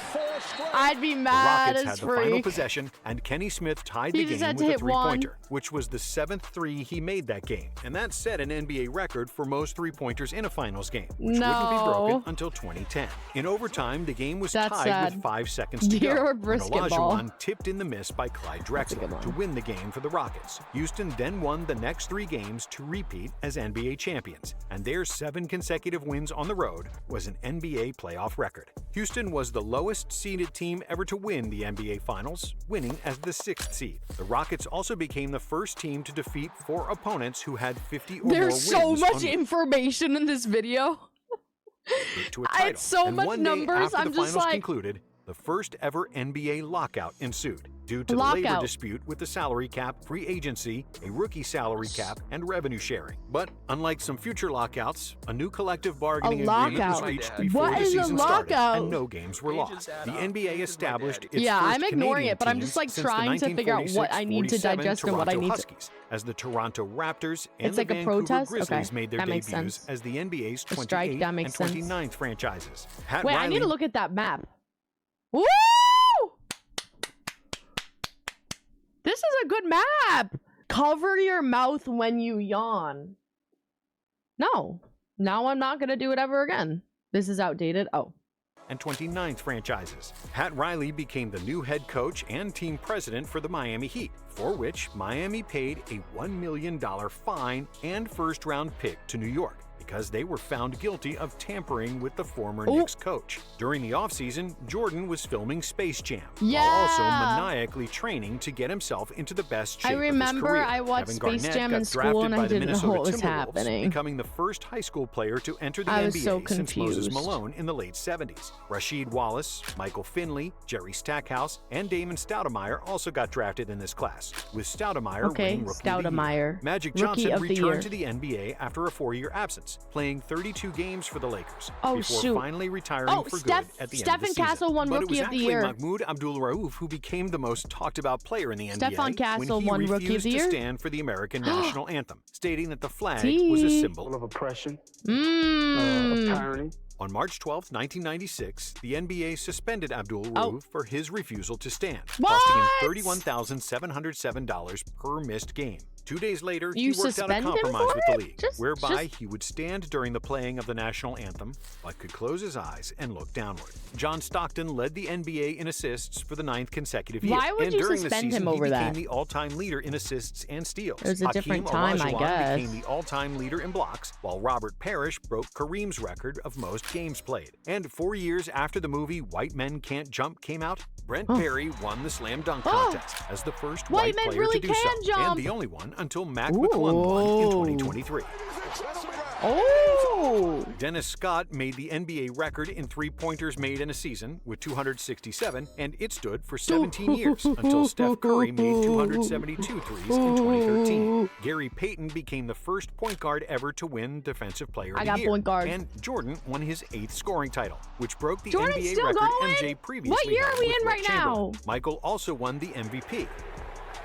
I'd be The mad Rockets as had the final freak. possession, and Kenny Smith tied He the just game had with to a hit one. three-pointer, which was the 7th 3 he made that game. And that set an NBA record for most three-pointers in a finals game, which wouldn't be broken until 2010. In overtime, the game was That's tied sad. with 5 seconds to Dear go. when brisket ball. Olajuwon tipped in the miss by Clyde Drexler to win the game for the Rockets. Houston then won the next 3 games to repeat as NBA champions, and their 7 consecutive wins on the road was an NBA playoff record. Houston was the lowest seeded team ever to win the NBA Finals, winning as the 6th seed. The Rockets also became the first team to defeat 4 opponents who had 50 or more There's so wins much on the information in this video. to a title. It's so And much one day numbers, after I'm the just finals like- concluded, the first ever NBA lockout ensued due to the labor Lockout. dispute with the salary cap, free agency, a rookie salary cap, and revenue sharing. But unlike some future lockouts, a new collective bargaining agreement was lockout. reached What before the is a season started, lockout? and no games were lost. The NBA established its Yeah, first I'm ignoring Canadian it, but I'm teams just, like, since the trying to figure out what I need to 1946-47 digest and what I Toronto need to- Huskies, as the Toronto Raptors and It's the like a Vancouver protest? Grizzlies Okay, made their that makes debuts sense. as the NBA's A 28th strike, that and makes sense. 29th franchises. Pat Wait, I need Riley to look at that map. Woo! This is a good map. Cover your mouth when you yawn. No. Now I'm not going to do it ever again. This is outdated. Oh. and 29th franchises. Pat Riley became the new head coach and team president for the Miami Heat, for which Miami paid a $1 million fine and first-round pick to New York, because they were found guilty of tampering with the former Knicks coach. During the offseason, Jordan was filming Space Jam, while also maniacally training to get himself into the best shape I remember of his career. I watched Kevin Space Garnett Jam got in school drafted and by I the didn't know Minnesota what was Timberwolves, happening. becoming the first high school player to enter the I was NBA so since Moses confused. Malone in the late 70s. Rasheed Wallace, Michael Finley, Jerry Stackhouse, and Damon Stoudemire also got drafted in this class, with Stoudemire winning Rookie of the Year. Magic Johnson returned to the NBA after a 4-year absence, playing 32 games for the Lakers before finally retiring for good at the end of the season. Castle won Rookie of the Year. But it was actually Mahmoud Abdul-Rauf who became the most talked about player in the NBA Stephon Castle when won he Rookie of refused the to Year. stand for the American national anthem, stating that the flag was a symbol of oppression, of tyranny. On March 12, 1996, the NBA suspended Abdul-Rauf for his refusal to stand, costing him $31,707 per missed game. 2 days later, he worked out a compromise with the league, whereby he would stand during the playing of the national anthem, but could close his eyes and look downward. John Stockton led the NBA in assists for the 9th consecutive year. Why would and you during suspend the season, him over he became that? the all-time leader in assists and steals. It was a different time, I guess. Became the all-time leader in blocks, while Robert Parrish broke Kareem's record of most games played. And 4 years after the movie White Men Can't Jump came out, Brent Barry won the slam dunk contest as the first white player to do so, and the only one until Mac McClung won in 2023. Dennis Scott made the NBA record in three-pointers made in a season with 267, and it stood for 17 years until Steph Curry made 272 threes in 2013. Gary Payton became the first point guard ever to win Defensive Player of the Year. Point guard. And Jordan won his 8th scoring title, which broke the Jordan's NBA still record going? MJ previously What year had are we with in Wilt right Chamberlain. now? Michael also won the MVP.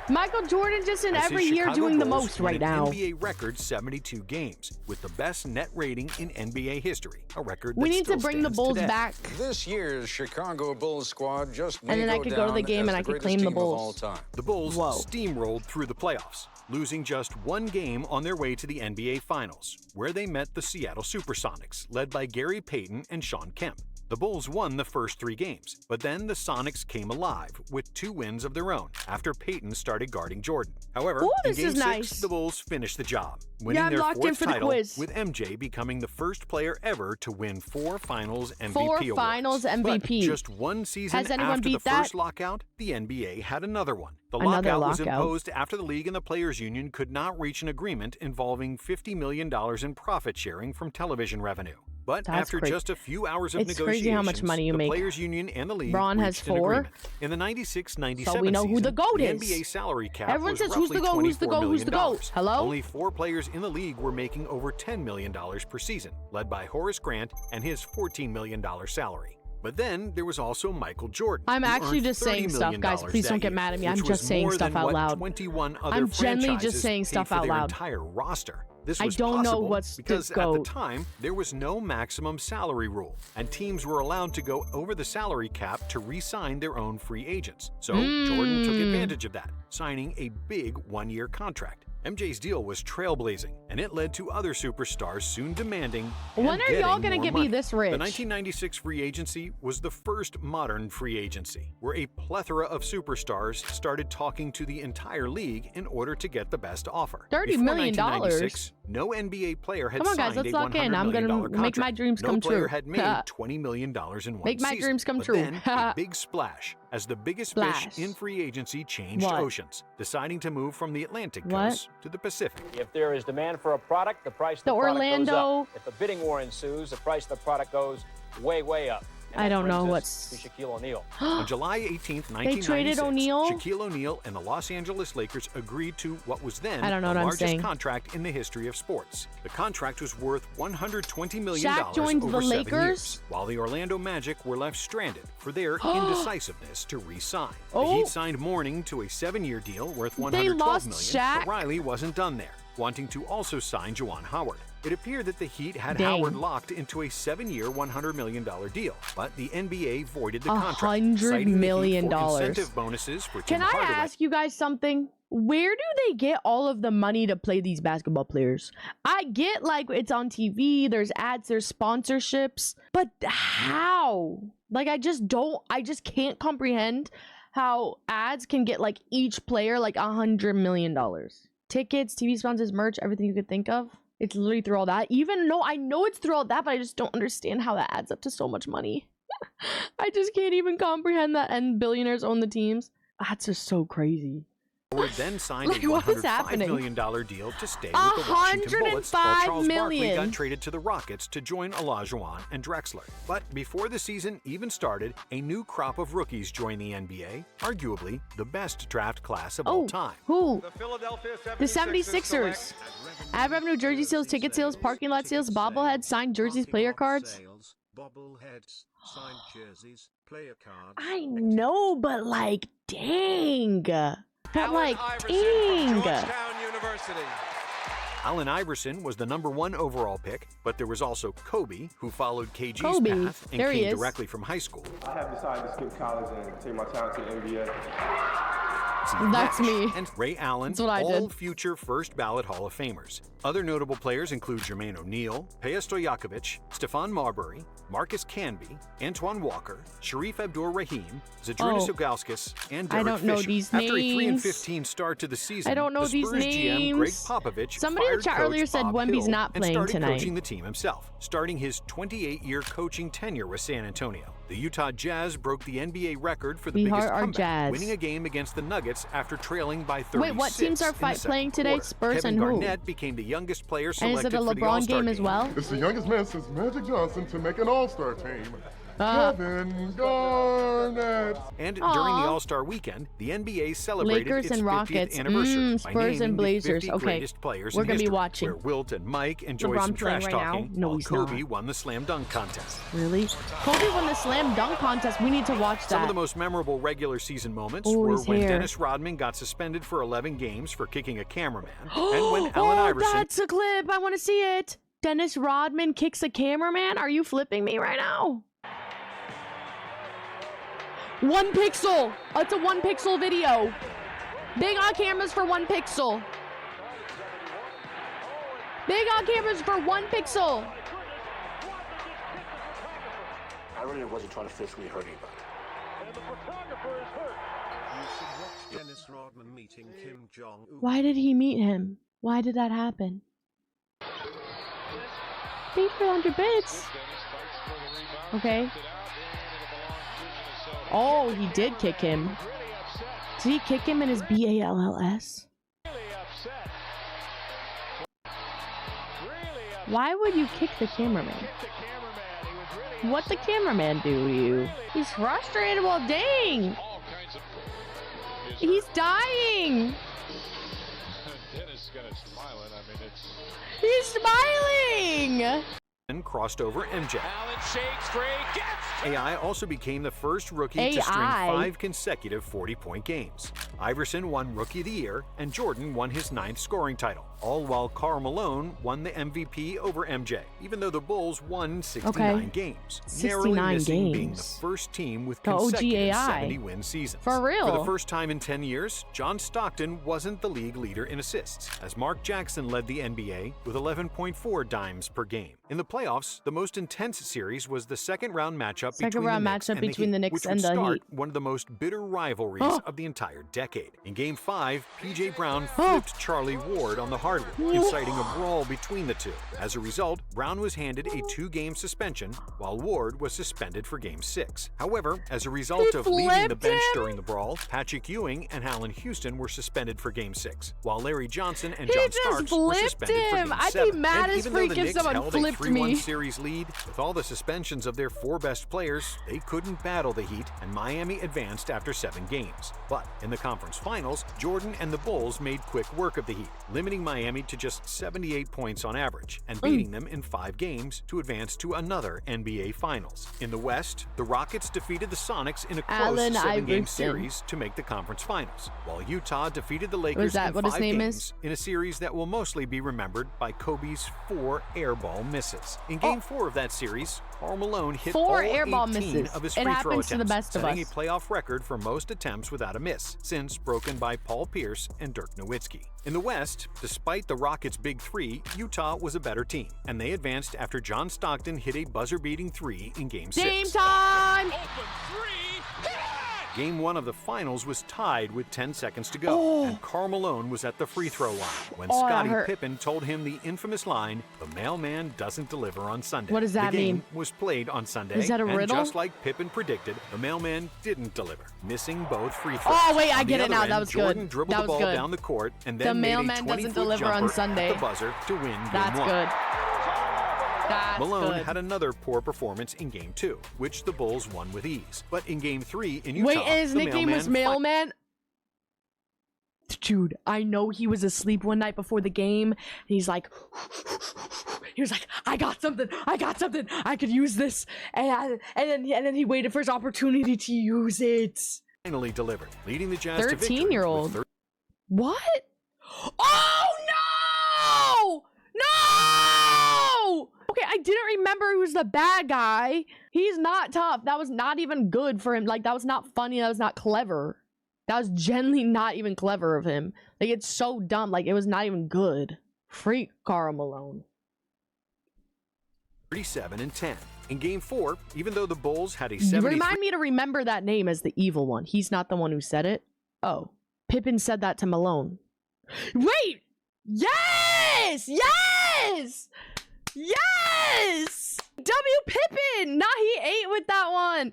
Michael Jordan just in As every his year Chicago doing the Bulls most won right an now. NBA record 72 games, with the best net rating in NBA history, a record that We need to still bring the stands Bulls today. back. This year's Chicago Bulls squad just And then I could go to the game and I could claim the Bulls. The Bulls steamrolled through the playoffs, losing just one game on their way to the NBA Finals, where they met the Seattle Supersonics, led by Gary Payton and Sean Kemp. The Bulls won the first 3 games, but then the Sonics came alive with 2 wins of their own after Payton started guarding Jordan. However, in Game 6, the Bulls finished the job, winning their 4th title, with MJ becoming the first player ever to win 4 Finals MVP 4 awards. Finals MVP. But just one season Has anyone after the beat that? first lockout, the NBA had another one. The Another lockout was lockout. imposed after the league and the players' union could not reach an agreement involving $50 million in profit sharing from television revenue. But That's after crazy. just a few hours of It's negotiations, crazy how much money you the make. players' union and the league Braun has reached an 4. agreement. In the 96-97 So we know who the season, GOAT the is. NBA salary cap Everyone was says, who's the roughly GOAT, who's the $24 GOAT, who's the million. GOAT? Hello? Only 4 players in the league were making over $10 million per season, led by Horace Grant and his $14 million salary. But then there was also Michael Jordan. I'm who actually earned just saying $30 stuff, million guys. Please that don't get year, mad at me. I'm which just was saying more stuff than out what loud. 21 other I'm generally just franchises saying paid stuff for out their loud. entire roster. This I was don't know possible what's the because at the GOAT. time there was no maximum salary rule, and teams were allowed to go over the salary cap to re-sign their own free agents. So Jordan took advantage of that, signing a big 1-year contract. MJ's deal was trailblazing, and it led to other superstars soon demanding and When are y'all getting gonna more get me money. this rich? The 1996 free agency was the first modern free agency, where a plethora of superstars started talking to the entire league in order to get the best offer. $30 Before million? 1996, no NBA player had Come on, guys, signed let's a lock in. $100 I'm million gonna contract. make my dreams come no player true. had made $20 million in one Make my season. dreams come But true. Then a big splash, as the biggest Splash. fish in free agency changed What? oceans, deciding to move from the Atlantic What? coast to the Pacific. If there is demand for a product, the price of the, The product Orlando- goes up. If a bidding war ensues, the price of the product goes way, way up. And I that don't know brings what's. us to Shaquille O'Neal. On July 18th, 1996, traded O'Neal? Shaquille O'Neal and the Los Angeles Lakers agreed to what was then I don't know the what I'm largest saying. contract in the history of sports. The contract was worth $120 million Shaq joined over the 7 Lakers? years, while the Orlando Magic were left stranded for their indecisiveness to re-sign. The Oh. Heat signed Mourning to a 7-year deal worth $112 They lost million, Shaq? but Riley wasn't done there, wanting to also sign Juwan Howard. It appeared that the Heat had Dang. Howard locked into a 7-year, $100 million deal, but the NBA voided the contract, $100 citing the Heat million. for incentive bonuses for Can Tim I Hardaway. ask you guys something? Where do they get all of the money to play these basketball players? I get like it's on TV, there's ads, there's sponsorships, but how? Like I just can't comprehend how ads can get like each player like $100 million. Tickets, TV sponsors, merch, everything you could think of. It's literally through all that. Even no, I know it's through all that, but I just don't understand how that adds up to so much money. I just can't even comprehend that. And billionaires own the teams. That's just so crazy. Howard then signed a What is $105 happening? million deal to stay with the Washington Bullets, while Charles Barkley got traded to the Rockets to join Olajuwon and Drexler. But before the season even started, a new crop of rookies joined the NBA, arguably the best draft class of all time. Who? The 76ers. Ad revenue, jersey sales, ticket sales, parking lot sales, bobbleheads, signed jerseys, player cards. Bobbleheads, signed jerseys, player cards. I know, but like, dang. But like, dang. Allen Iverson was the #1 overall pick, but there was also Kobe, who followed KG's path and came directly from high school. I have decided to skip college and take my talent to the NBA. That's me. And Ray Allen, That's what I all did. future first ballot Hall of Famers. Other notable players include Jermaine O'Neal, Peja Stojakovic, Stephon Marbury, Marcus Canby, Antoine Walker, Sharif Abdur-Rahim, Zydrunas Ilgauskas, and Derek I don't know Fisher. these After a names. 3-15 start to the season, I don't know the these Spurs GM Greg names. Popovich Somebody in the fired chat coach earlier said Bob Wemby's Hill not and playing started tonight. coaching the team himself, starting his 28-year coaching tenure with San Antonio. The Utah Jazz broke the NBA record for the We biggest are comeback, Jazz. winning a game against the Nuggets after trailing by 36. Wait, what teams are in the second playing today? quarter. Spurs Kevin and who? Garnett became the youngest player And selected is it a for the LeBron All-Star game as well? It's the youngest man since Magic Johnson to make an All-Star team. Uh, Kevin Garnett. And during the All-Star weekend, the NBA celebrated Lakers its and 50th Rockets. anniversary by Spurs naming and the Blazers. 50 Okay. greatest players We're in gonna be history, watching. where Wilt and Mike enjoy LeBron some playing trash right now? talking, No, while he's Kobe not. won the slam dunk contest. Really? Kobe won the slam dunk contest. We need to watch that. Some of the most memorable regular season moments Ooh, were his when hair. Dennis Rodman got suspended for 11 games for kicking a cameraman, and when Allen Iverson That's a clip. I want to see it. Dennis Rodman kicks a cameraman. Are you flipping me right now? 1 pixel. It's a 1 pixel video. Big on cameras for 1 pixel. Big on cameras for 1 pixel. I really wasn't trying to physically hurt anybody. You should watch Dennis Rodman meeting Kim Jong-un. Why did he meet him? Why did that happen? Thanks for 100 bits. Okay. Oh, he did kick him. Did he kick him in his BALLS? Why would you kick the cameraman? What the cameraman do to you? He's frustrated. Well, dang. He's dying. Dennis got a smiling. I mean, it's... He's smiling. crossed over MJ. Allen shakes free, gets AI also became the first rookie to string 5 consecutive 40-point games. Iverson won Rookie of the Year, and Jordan won his 9th scoring title, all while Karl Malone won the MVP over MJ, even though the Bulls won 69 games, narrowly 69 missing being the games. first team with The OG consecutive AI. 70-win seasons. For real. For the first time in 10 years, John Stockton wasn't the league leader in assists, as Mark Jackson led the NBA with 11.4 dimes per game. In the playoffs, the most intense series was the second-round matchup between the Knicks and the Heat, which would start one of the most bitter rivalries of the entire decade. In Game 5, P.J. Brown flipped Charlie Ward on the hardwood, inciting a brawl between the two. As a result, Brown was handed a 2-game suspension, while Ward was suspended for Game 6. However, as a result of leaving the bench during the brawl, Patrick Ewing and Allen Houston were suspended for Game 6, while Larry Johnson and John Starks were suspended for Game 7. I'd be mad And as even though freak the if Knicks someone held a flipped 3-1 me. series lead, with all the suspensions of their 4 best players, they couldn't battle the Heat, and Miami advanced after 7 games. But in the conference finals, Jordan and the Bulls made quick work of the Heat, limiting Miami to just 78 points on average, and beating them in 5 games to advance to another NBA Finals. In the West, the Rockets defeated the Sonics in a close Allen 7-game Iverson. series to make the conference finals, while Utah defeated the Lakers that in what his 5 name games is? in a series that will mostly be remembered by Kobe's 4 airball misses. In Game 4 of that series, Karl Malone hit 4 all airball 18 misses. of his It free throw happens to the attempts, best of setting us. a playoff record for most attempts without a miss, since broken by Paul Pierce and Dirk Nowitzki. In the West, despite the Rockets' big 3, Utah was a better team, and they advanced after John Stockton hit a buzzer-beating 3 in Game 6. Game time! Game 1 of the finals was tied with 10 seconds to go, and Karl Malone was at the free throw line when Scottie Pippen told him the infamous line, "The mailman doesn't deliver on Sunday." What does that mean? The game mean? was played on Sunday, Is that a and riddle? just like Pippen predicted, the mailman didn't deliver, missing both free throws. Oh, wait, I On get the it now. other That end, was Jordan good. dribbled That the was ball good. down the court and The then made a mailman doesn't 20-foot deliver on jumper Sunday. at the buzzer to win Game That's 1. good. That's Malone good. had another poor performance in Game 2, which the Bulls won with ease. But in Game 3 in Utah, Wait, and his the nickname was mailman Mailman? Dude, I know he was asleep one night before the game. He was like, I got something, I could use this. And then he waited for his opportunity to use it. finally delivered, leading the Jazz to victory. 13-year-old. What? Oh, no! No! Okay, I didn't remember he was the bad guy. He's not tough. That was not even good for him. Like, that was not funny. That was not clever. That was genuinely not even clever of him. Like, it's so dumb. Like, it was not even good. Freak Karl Malone. 37 and 10. In Game 4, even though the Bulls had a You 73 remind me to remember that name as the evil one. He's not the one who said it. Oh, Pippen said that to Malone. Wait! Yes! Yes! Yes! W. Pippen! Nah, he ate with that one.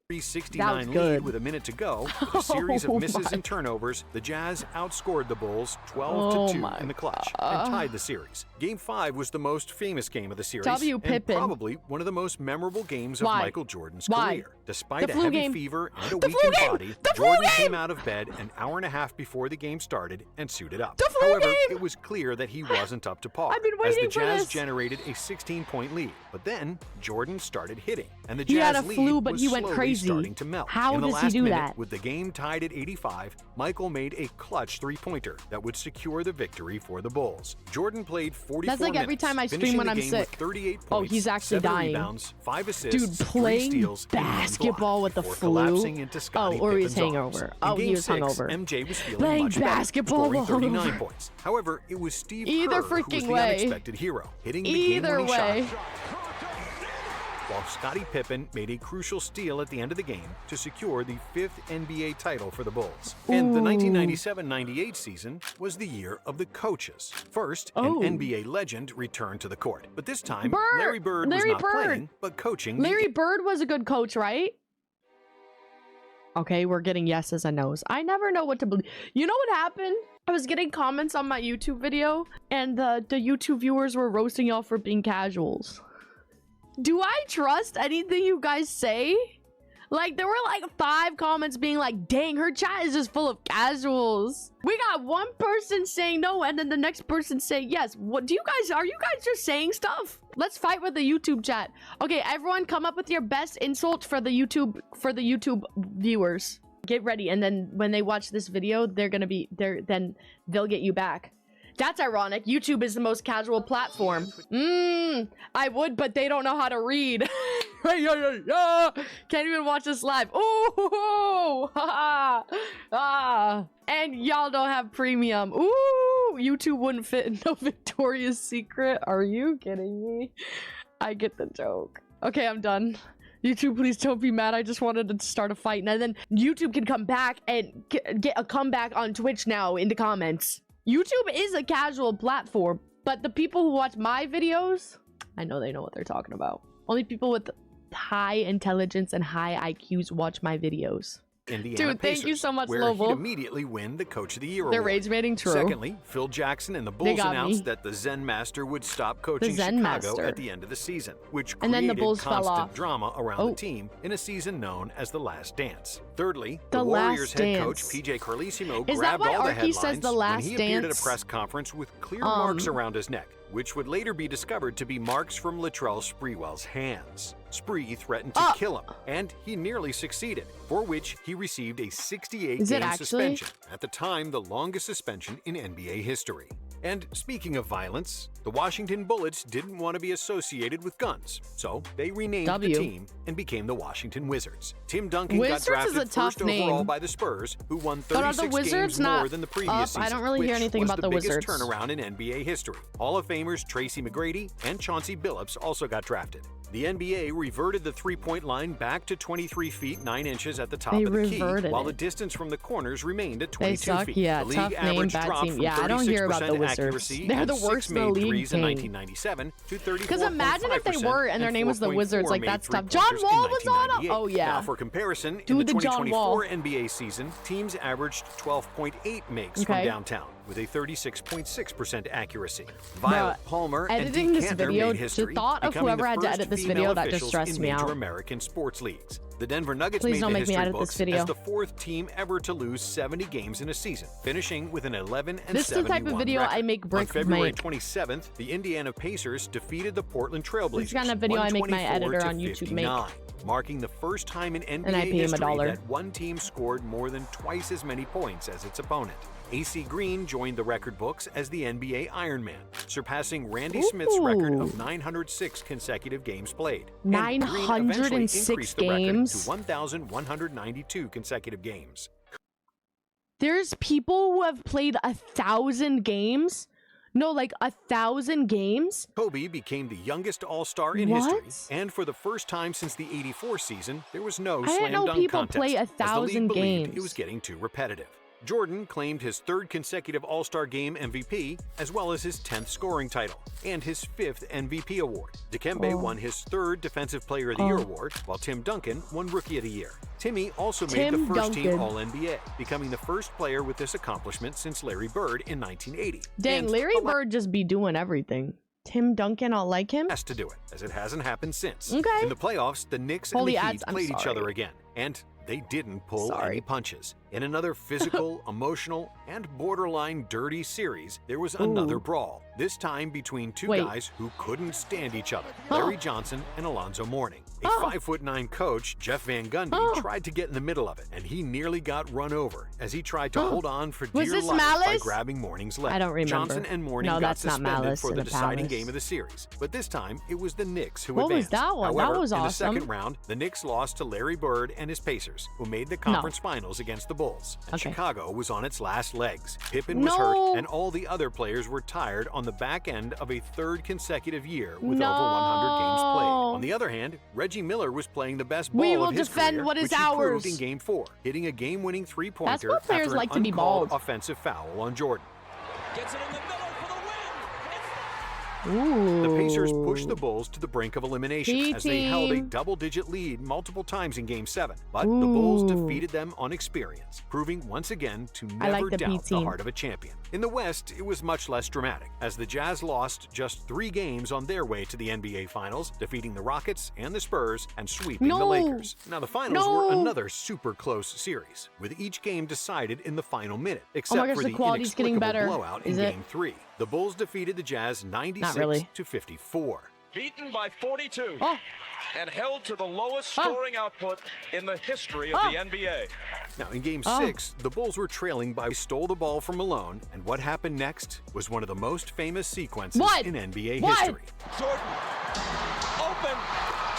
369 lead with a minute to go. With a series of misses and turnovers, the Jazz outscored the Bulls 12-2 in the clutch and tied the series. Game 5 was the most famous game of the series W. and Pippen. probably one of the most memorable games of Michael Jordan's career. Despite The a flu heavy game. fever and The a flu weakened game. body, The flu Jordan game. came out of bed an hour and a half before the game started and suited up. The flu However, game. it was clear that he wasn't up to par I've been as the waiting for Jazz this. generated a 16-point lead. But then Jordan started hitting, and the He Jazz had a lead flu, but was he went slowly crazy. starting to melt. How In the does he last do minute, that? with the game tied at 85, Michael made a clutch three-pointer that would secure the victory for the Bulls. Jordan played 44 That's like minutes, every time I stream finishing when the I'm game sick. with 38 points, Oh, he's actually 7 dying. rebounds, 5 assists, Dude, 3 playing steals, and 1 block basketball with the before flu? collapsing into Scottie or he's Pippen's hangover. arms. Oh, In he Game was 6, hungover. MJ was feeling Playing much better, basketball scoring 39 hungover. points. However, it was Steve Either Kerr who was freaking the way. unexpected hero, hitting the Either game-winning way. shot, while Scottie Pippen made a crucial steal at the end of the game to secure the 5th NBA title for the Bulls. And the 1997-98 season was the year of the coaches. First, an NBA legend returned to the court, but this time Larry Bird was not playing, but coaching. Larry Bird was a good coach, right? Okay, we're getting yeses and nos. I never know what to believe. You know what happened? I was getting comments on my YouTube video, and the YouTube viewers were roasting y'all for being casuals. Do I trust anything you guys say? Like, there were like 5 comments being like, dang, her chat is just full of casuals. We got one person saying no, and then the next person saying yes. What do you guys, are you guys just saying stuff? Let's fight with the YouTube chat. Okay, everyone come up with your best insult for the YouTube viewers. Get ready, and then when they watch this video, then they'll get you back. That's ironic. YouTube is the most casual platform. I would, but they don't know how to read. Can't even watch this live. Ooh, and y'all don't have premium. Ooh, YouTube wouldn't fit in no Victoria's Secret. Are you kidding me? I get the joke. Okay, I'm done. YouTube, please don't be mad. I just wanted to start a fight, and then YouTube can come back and get a comeback on Twitch now in the comments. YouTube is a casual platform, but the people who watch my videos, I know they know what they're talking about. Only people with high intelligence and high IQs watch my videos. Indiana Dude, thank Pacers, you so much, where Lobo. he'd immediately win the Coach of the Year They're award. rage baiting, true. Secondly, Phil Jackson and the Bulls got announced me. that the Zen Master would stop coaching Zen Chicago Master. at the end of the season, which And then created the Bulls fell constant off. drama around the team in a season known as The Last Dance. Thirdly, The the Last Warriors head coach Dance. PJ Carlesimo Is that grabbed why all the Archie headlines says The when Last he appeared at Dance? a press conference with clear marks around his neck, which would later be discovered to be marks from Latrell Sprewell's hands. Spree threatened to kill him, and he nearly succeeded, for which he received a 68-game suspension, at the time the longest suspension in NBA history. And speaking of violence, the Washington Bullets didn't want to be associated with guns, so they renamed the team and became the Washington Wizards. Tim Duncan Wizards got is a drafted tough first overall name. by the Spurs, who won But are 36 the Wizards games more not than the previous up? season, I don't really hear which anything was about the the biggest Wizards. turnaround in NBA history. Hall of Famers Tracy McGrady and Chauncey Billups also got drafted. The NBA reverted the three-point line back to 23 feet 9 inches at the top of the key, while the distance from the corners remained at 22 They suck. feet. Yeah, the league tough name, average bad dropped team. from Yeah, I don't hear about the 36% Wizards. accuracy They're and the 6 worst in the made league. threes in King. 1997 to 34.5%. Because imagine if they were and their name was the 4.4 Wizards. Like, made that's tough. three-pointers John Wall was in on 1998. Oh, yeah. Now, for comparison, in Dude, the the John Wall. 2024 NBA season, teams averaged 12.8 makes from downtown with a 36.6% accuracy. Violet Palmer and editing Dee this Kantner video, made history, the thought of becoming whoever the had to first edit this female video, that just officials stressed in me major out. American sports leagues. The Denver Nuggets Please made don't the make me history edit this books video. as the 4th team ever to lose 70 games in a season, finishing with an 11 and This is the 71 type of video record. I make Brick On February make. 27th, the Indiana Pacers defeated the Portland Trailblazers. This is the kind of video I make my 124 editor to on YouTube make. 59, marking the first time in And I NBA pay him history $1. that one team scored more than twice as many points as its opponent. AC Green joined the record books as the NBA Iron Man, surpassing Randy Smith's record of 906 consecutive games played. And Green eventually 906 increased the record games? to 1,192 consecutive games. There's people who have played 1,000 games. No, like 1,000 games. Kobe became the youngest All-Star in What? history, and for the first time since the '84 season, there was no I didn't slam know dunk people contest, play as the league 1,000 believed games. it was getting too repetitive. Jordan claimed his 3rd consecutive All-Star Game MVP, as well as his 10th scoring title, and his 5th MVP award. Dikembe won his 3rd Defensive Player of the Year award, while Tim Duncan won Rookie of the Year. Timmy also made the first team All-NBA, becoming the first player with this accomplishment since Larry Bird in 1980. Dang, And Larry Bird just be doing everything. Tim Duncan, I'll like him. Has to do it, as it hasn't happened since. Okay. In the playoffs, the Knicks Holy and the ads, Heat I'm played each other sorry. again, and they didn't pull Sorry. any punches. In another physical, emotional, and borderline dirty series, there was another brawl, this time between two guys who couldn't stand each other, Larry Johnson and Alonzo Mourning. A 5'9" coach, Jeff Van Gundy, tried to get in the middle of it, and he nearly got run over as he tried to hold on for Was dear this life by Malice? grabbing Mourning's leg. I don't remember. Johnson and Mourning No, got that's not suspended Malice for in the the deciding Palace. game of the series, but this time it was the Knicks who What was advanced. that one? That However, was in the awesome. second round, the Knicks lost to Larry Bird and his Pacers, who made the conference finals against the Bulls. And Chicago was on its last legs. Pippen was hurt, and all the other players were tired on the back end of a 3rd consecutive year with over 100 games played. On the other hand, Reggie Miller was playing the best We ball will of his defend career, what is which he proved ours. in Game 4, hitting a game-winning three-pointer That's what players after like an to be uncalled bald. offensive foul on Jordan. Gets it in the middle for the Ooh. The Pacers pushed the Bulls to the brink of elimination as they held a P-team. double-digit lead multiple times in Game 7. But the Bulls defeated them on experience, proving once again to I like never the doubt the P-team. heart of a champion. In the West, it was much less dramatic, as the Jazz lost just 3 games on their way to the NBA Finals, defeating the Rockets and the Spurs and sweeping the No. Lakers. Now, the Finals No. were another super close series, with each game decided in the final minute, except gosh, for the the quality's getting inexplicable better. blowout Is in it? Game 3. The Bulls defeated the Jazz 96 really. to 54. Beaten by 42 Oh. and held to the lowest scoring output in the history of the NBA. Now, in Game 6, the Bulls were trailing by stole the ball from Malone, and what happened next was one of the most famous sequences in NBA history. Jordan, open,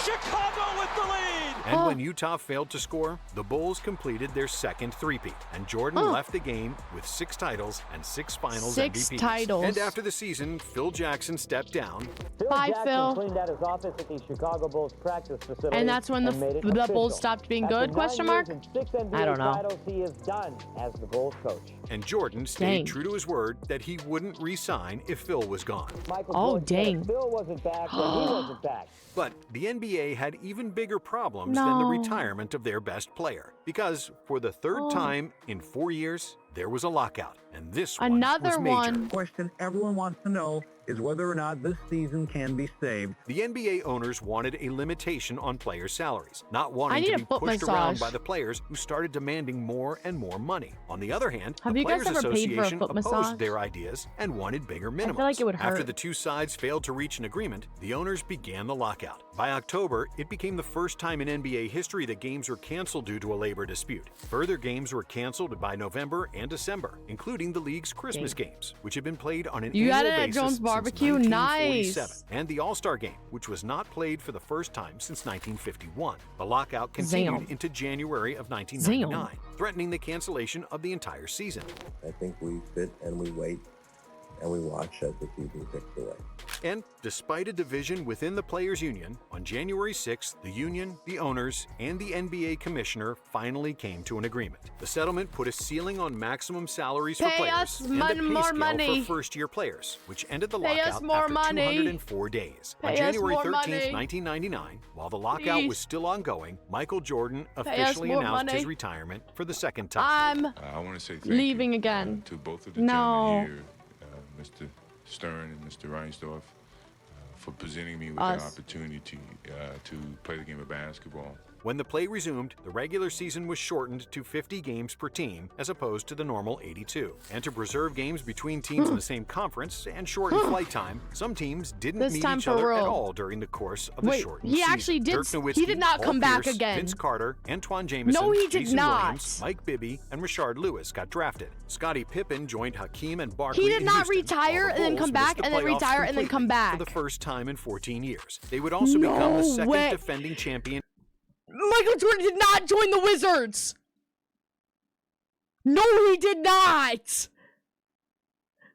Chicago with the lead. And when Utah failed to score, the Bulls completed their second three-peat, and Jordan left the game with 6 titles and 6 Finals 6 MVPs. titles. And after the season, Phil Jackson stepped down. Bye, Jackson Phil. cleaned out his office at the Chicago Bulls practice facility. And that's when the made it Bulls official. stopped being After good, 9 question years mark? and 6 NBA I don't know. titles, he is done as the Bulls coach. And Jordan stayed Dang. true to his word that he wouldn't re-sign if Phil was gone. Michael Oh, Jordan said if dang. Phil wasn't back, then he wasn't back. But the NBA had even bigger problems than the No. retirement of their best player. Because for the 3rd time in 4 years, there was a lockout. And this one Another was major. one. Question everyone wants to know is whether or not this season can be saved. The NBA owners wanted a limitation on players' salaries, not I wanting need to a be foot pushed around massage. by the players who started demanding more and more money. On the other hand, Have the you guys Players ever paid for a Association foot opposed massage? their ideas and wanted bigger minimums. like it would After hurt. the two sides failed to reach an agreement, the owners began the lockout. By October, it became the first time in NBA history that games were canceled due to a labor dispute. Further games were canceled by November and December, including the league's Christmas games, which had been played on an You got annual it at basis Jones since Barbecue? 1947, Nice. and the All-Star Game, which was not played for the first time since 1951. The lockout continued Zam. into January of 1999, threatening the cancellation of the entire season. I think we sit and we wait and we watch as the season ticks away. And despite a division within the Players Union, on January 6th, the union, the owners, and the NBA commissioner finally came to an agreement. The settlement put a ceiling on maximum salaries for players and a pay scale for first-year players, which ended the lockout after 204 days. On January 13th, 1999, while the lockout was still ongoing, Michael Jordan officially announced his retirement for the second time. I want to say thank leaving you, again. to both of the gentlemen here, Mr. Stern and Mr. Reinsdorf, for presenting me with an opportunity to play the game of basketball. When the play resumed, the regular season was shortened to 50 games per team as opposed to the normal 82. And to preserve games between teams in the same conference and shorten flight time, some teams didn't meet each other at all during the course of the shortened season. Actually did. Dirk Nowitzki, He did not Paul come back Pierce, again. Vince Carter, Antoine Jameson, No, he did Jason not. Williams, Mike Bibby, and Rashard Lewis got drafted. Scottie Pippen joined Hakeem and Barkley. He did in not Houston, retire while the and then Bulls come back missed the and then playoffs retire and then come completely back. for the first time in 14 years. They would also become the second defending champion. Michael Jordan did not join the Wizards. No, he did not.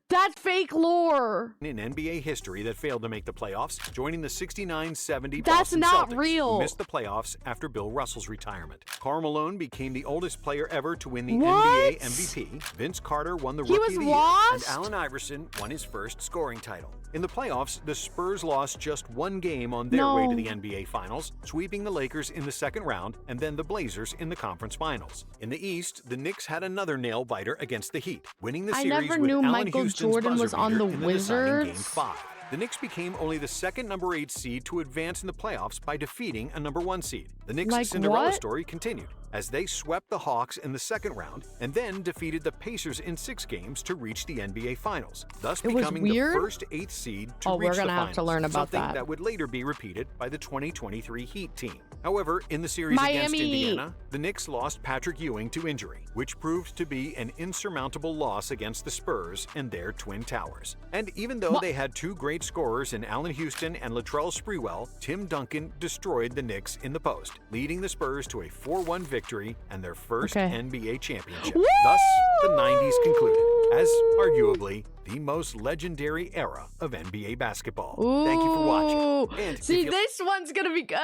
That's fake lore. In NBA history that failed to make the playoffs, joining the 69-70 That's Boston not Celtics, real. who missed the playoffs after Bill Russell's retirement. Karl Malone became the oldest player ever to win the NBA MVP. Vince Carter won the Rookie of the Year, and Allen Iverson won his first scoring title. In the playoffs, the Spurs lost just one game on their way to the NBA Finals, sweeping the Lakers in the second round and then the Blazers in the conference finals. In the East, the Knicks had another nail-biter against the Heat, winning the series never with knew Allen Michael Houston's Jordan buzzer was on beater the in the deciding Game Wizards. 5. The Knicks became only the second number 8 seed to advance in the playoffs by defeating a number 1 seed. The Knicks' Cinderella story continued as they swept the Hawks in the second round and then defeated the Pacers in 6 games to reach the NBA Finals, thus becoming the first 8th seed to reach the Finals. Have to learn about something that would later be repeated by the 2023 Heat team. However, in the series against Indiana, the Knicks lost Patrick Ewing to injury, which proved to be an insurmountable loss against the Spurs and their Twin Towers. And even though they had 2 great scorers in Allen Houston and Latrell Sprewell, Tim Duncan destroyed the Knicks in the post, leading the Spurs to a 4-1 victory and their first NBA championship. Thus, the 90s concluded as arguably the most legendary era of NBA basketball. Thank you for watching. And see, this one's gonna be good.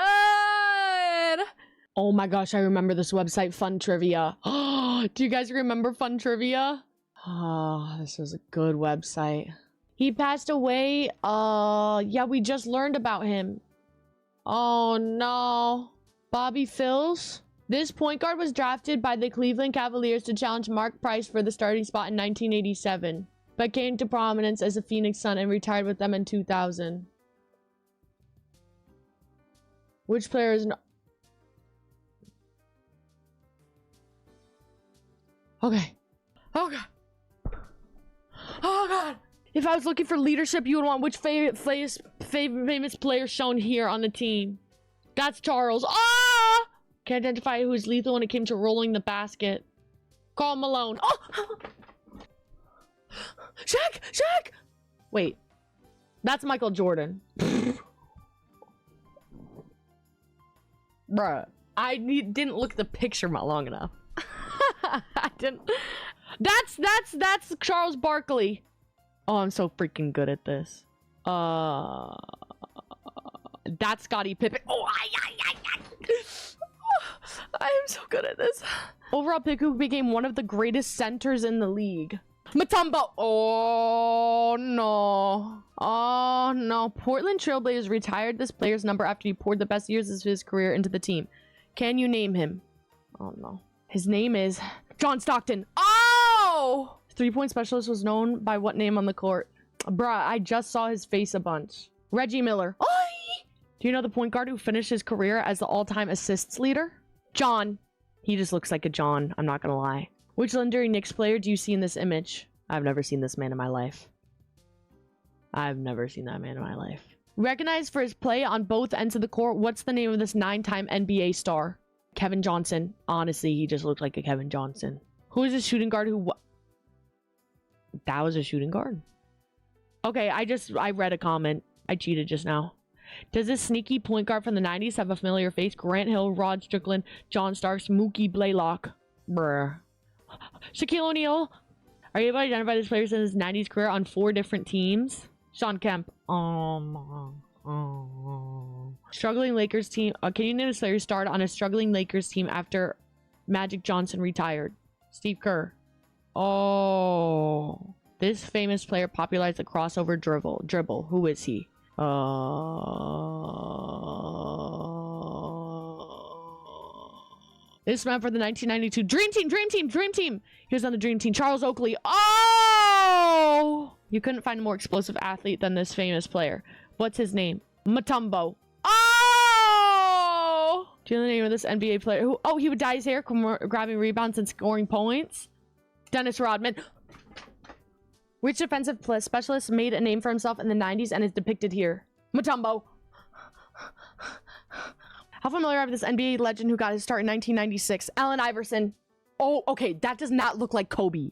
Oh my gosh, I remember this website, Fun Trivia. Do you guys remember Fun Trivia? Oh, this was a good website. He passed away. Yeah, we just learned about him. Oh no. Bobby Phills? This point guard was drafted by the Cleveland Cavaliers to challenge Mark Price for the starting spot in 1987, but came to prominence as a Phoenix Sun and retired with them in 2000. Which player is not... Okay. Oh god. Oh god. If I was looking for leadership, you would want which famous player shown here on the team. That's Charles. Ah! Can't identify who is lethal when it came to rolling the basket. Karl Malone. Oh! Shaq! Shaq! Wait. That's Michael Jordan. Bruh. I didn't look at the picture long enough. I didn't. That's Charles Barkley. Oh, I'm so freaking good at this. That's Scottie Pippen. Oh, I am so good at this. Overall pick who became one of the greatest centers in the league. Mutombo. Oh, no. Oh, no. Portland Trailblazers retired this player's number after he poured the best years of his career into the team. Can you name him? Oh, no. His name is John Stockton. Oh! 3-point specialist was known by what name on the court? Bruh, I just saw his face a bunch. Reggie Miller. Oh! Do you know the point guard who finished his career as the all-time assists leader? John. He just looks like a John, I'm not gonna lie. Which legendary Knicks player do you see in this image? I've never seen this man in my life. I've never seen that man in my life. Recognized for his play on both ends of the court, what's the name of this 9-time NBA star? Kevin Johnson. Honestly, he just looked like a Kevin Johnson. Who is a shooting guard who... That was a shooting guard? Okay, I read a comment. I cheated just now. Does this sneaky point guard from the 90s have a familiar face? Grant Hill, Rod Strickland, John Starks, Mookie Blaylock. Brr. Shaquille O'Neal. Are you able to identify this player since his 90s career on 4 different teams? Sean Kemp. Struggling Lakers team. Can you name a player who started on a struggling Lakers team after Magic Johnson retired? Steve Kerr. Oh. This famous player popularized the crossover dribble. Who is he? This man for the 1992 Dream Team. He was on the Dream Team. Charles Oakley. Oh! You couldn't find a more explosive athlete than this famous player. What's his name? Mutombo. Oh! Do you know the name of this NBA player? Who? Oh, he would dye his hair, grabbing rebounds and scoring points. Dennis Rodman. Which defensive specialist made a name for himself in the 90s and is depicted here? Mutombo. How familiar are you with this NBA legend who got his start in 1996? Allen Iverson. Oh, okay. That does not look like Kobe.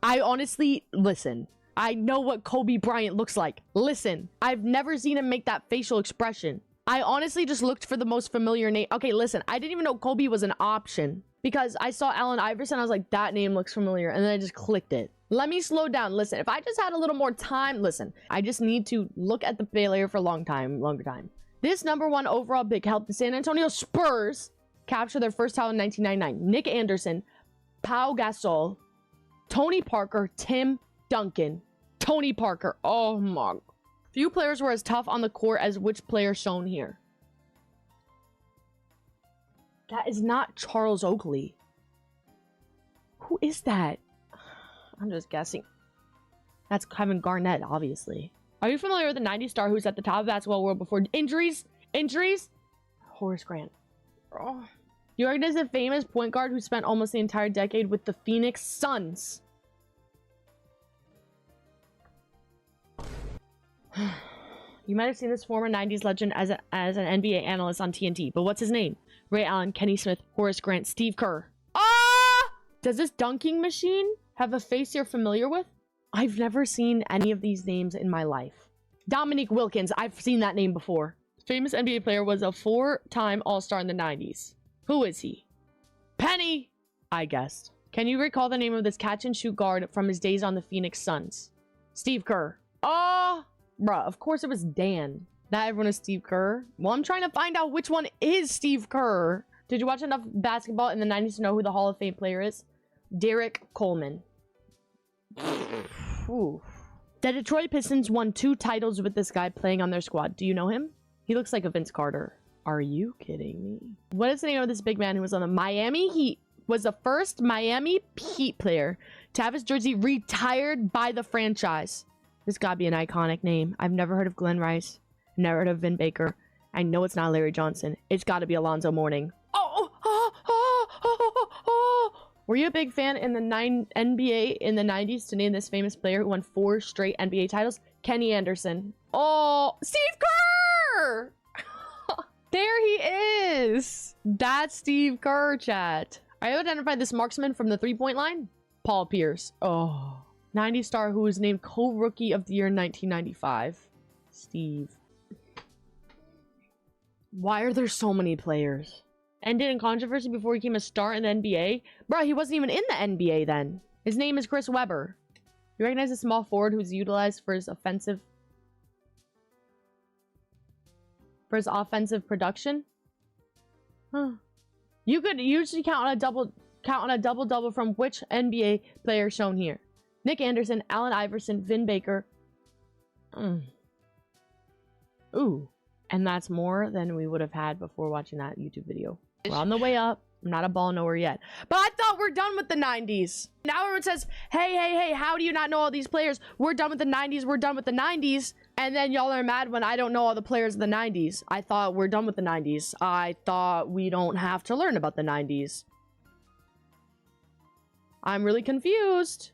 I honestly, listen. I know what Kobe Bryant looks like. Listen. I've never seen him make that facial expression. I honestly just looked for the most familiar name. Okay, listen. I didn't even know Kobe was an option. Because I saw Allen Iverson, I was like, that name looks familiar. And then I just clicked it. Let me slow down. Listen, if I just had a little more time, listen. I just need to look at the player for a longer time. This #1 overall pick helped the San Antonio Spurs capture their first title in 1999. Nick Anderson, Pau Gasol, Tony Parker, Tim Duncan. Tony Parker. Oh my. Few players were as tough on the court as which player shown here. That is not Charles Oakley. Who is that? I'm just guessing. That's Kevin Garnett, obviously. Are you familiar with the 90s star who's at the top of the basketball world before injuries? Horace Grant. Oh. You recognize a famous point guard who spent almost the entire decade with the Phoenix Suns. You might have seen this former 90s legend as an NBA analyst on TNT, but what's his name? Ray Allen, Kenny Smith, Horace Grant, Steve Kerr. Ah! Does this dunking machine have a face you're familiar with? I've never seen any of these names in my life. Dominique Wilkins. I've seen that name before. Famous NBA player was a 4-time All-Star in the 90s. Who is he? Penny! I guessed. Can you recall the name of this catch-and-shoot guard from his days on the Phoenix Suns? Steve Kerr. Oh! Bruh, of course it was Dan. Not everyone is Steve Kerr. Well, I'm trying to find out which one is Steve Kerr. Did you watch enough basketball in the 90s to know who the Hall of Fame player is? Derek Coleman. Ooh. The Detroit Pistons won 2 titles with this guy playing on their squad. Do you know him? He looks like a Vince Carter. Are you kidding me? What is the name of this big man who was on the Miami Heat? Was the first Miami Heat player to have his jersey retired by the franchise. This gotta be an iconic name. I've never heard of Glenn Rice. Never heard of Vin Baker. I know it's not Larry Johnson. It's gotta be Alonzo Mourning. Were you a big fan in the NBA in the 90s to name this famous player who won 4 straight NBA titles? Kenny Anderson. Oh, Steve Kerr! There he is. That's Steve Kerr, chat. I identified this marksman from the 3-point line. Paul Pierce. Oh. 90s star who was named co-rookie of the year in 1995. Steve. Why are there so many players? Ended in controversy before he became a star in the NBA? Bro, he wasn't even in the NBA then. His name is Chris Webber. You recognize a small forward who's utilized for his offensive production? Huh. You could usually count on a double from which NBA player shown here? Nick Anderson, Allen Iverson, Vin Baker. Ooh. And that's more than we would have had before watching that YouTube video. We're on the way up. I'm not a ball nowhere yet. But I thought we're done with the 90s. Now everyone says, hey, how do you not know all these players? We're done with the 90s. We're done with the 90s. And then y'all are mad when I don't know all the players of the 90s. I thought we're done with the 90s. I thought we don't have to learn about the 90s. I'm really confused.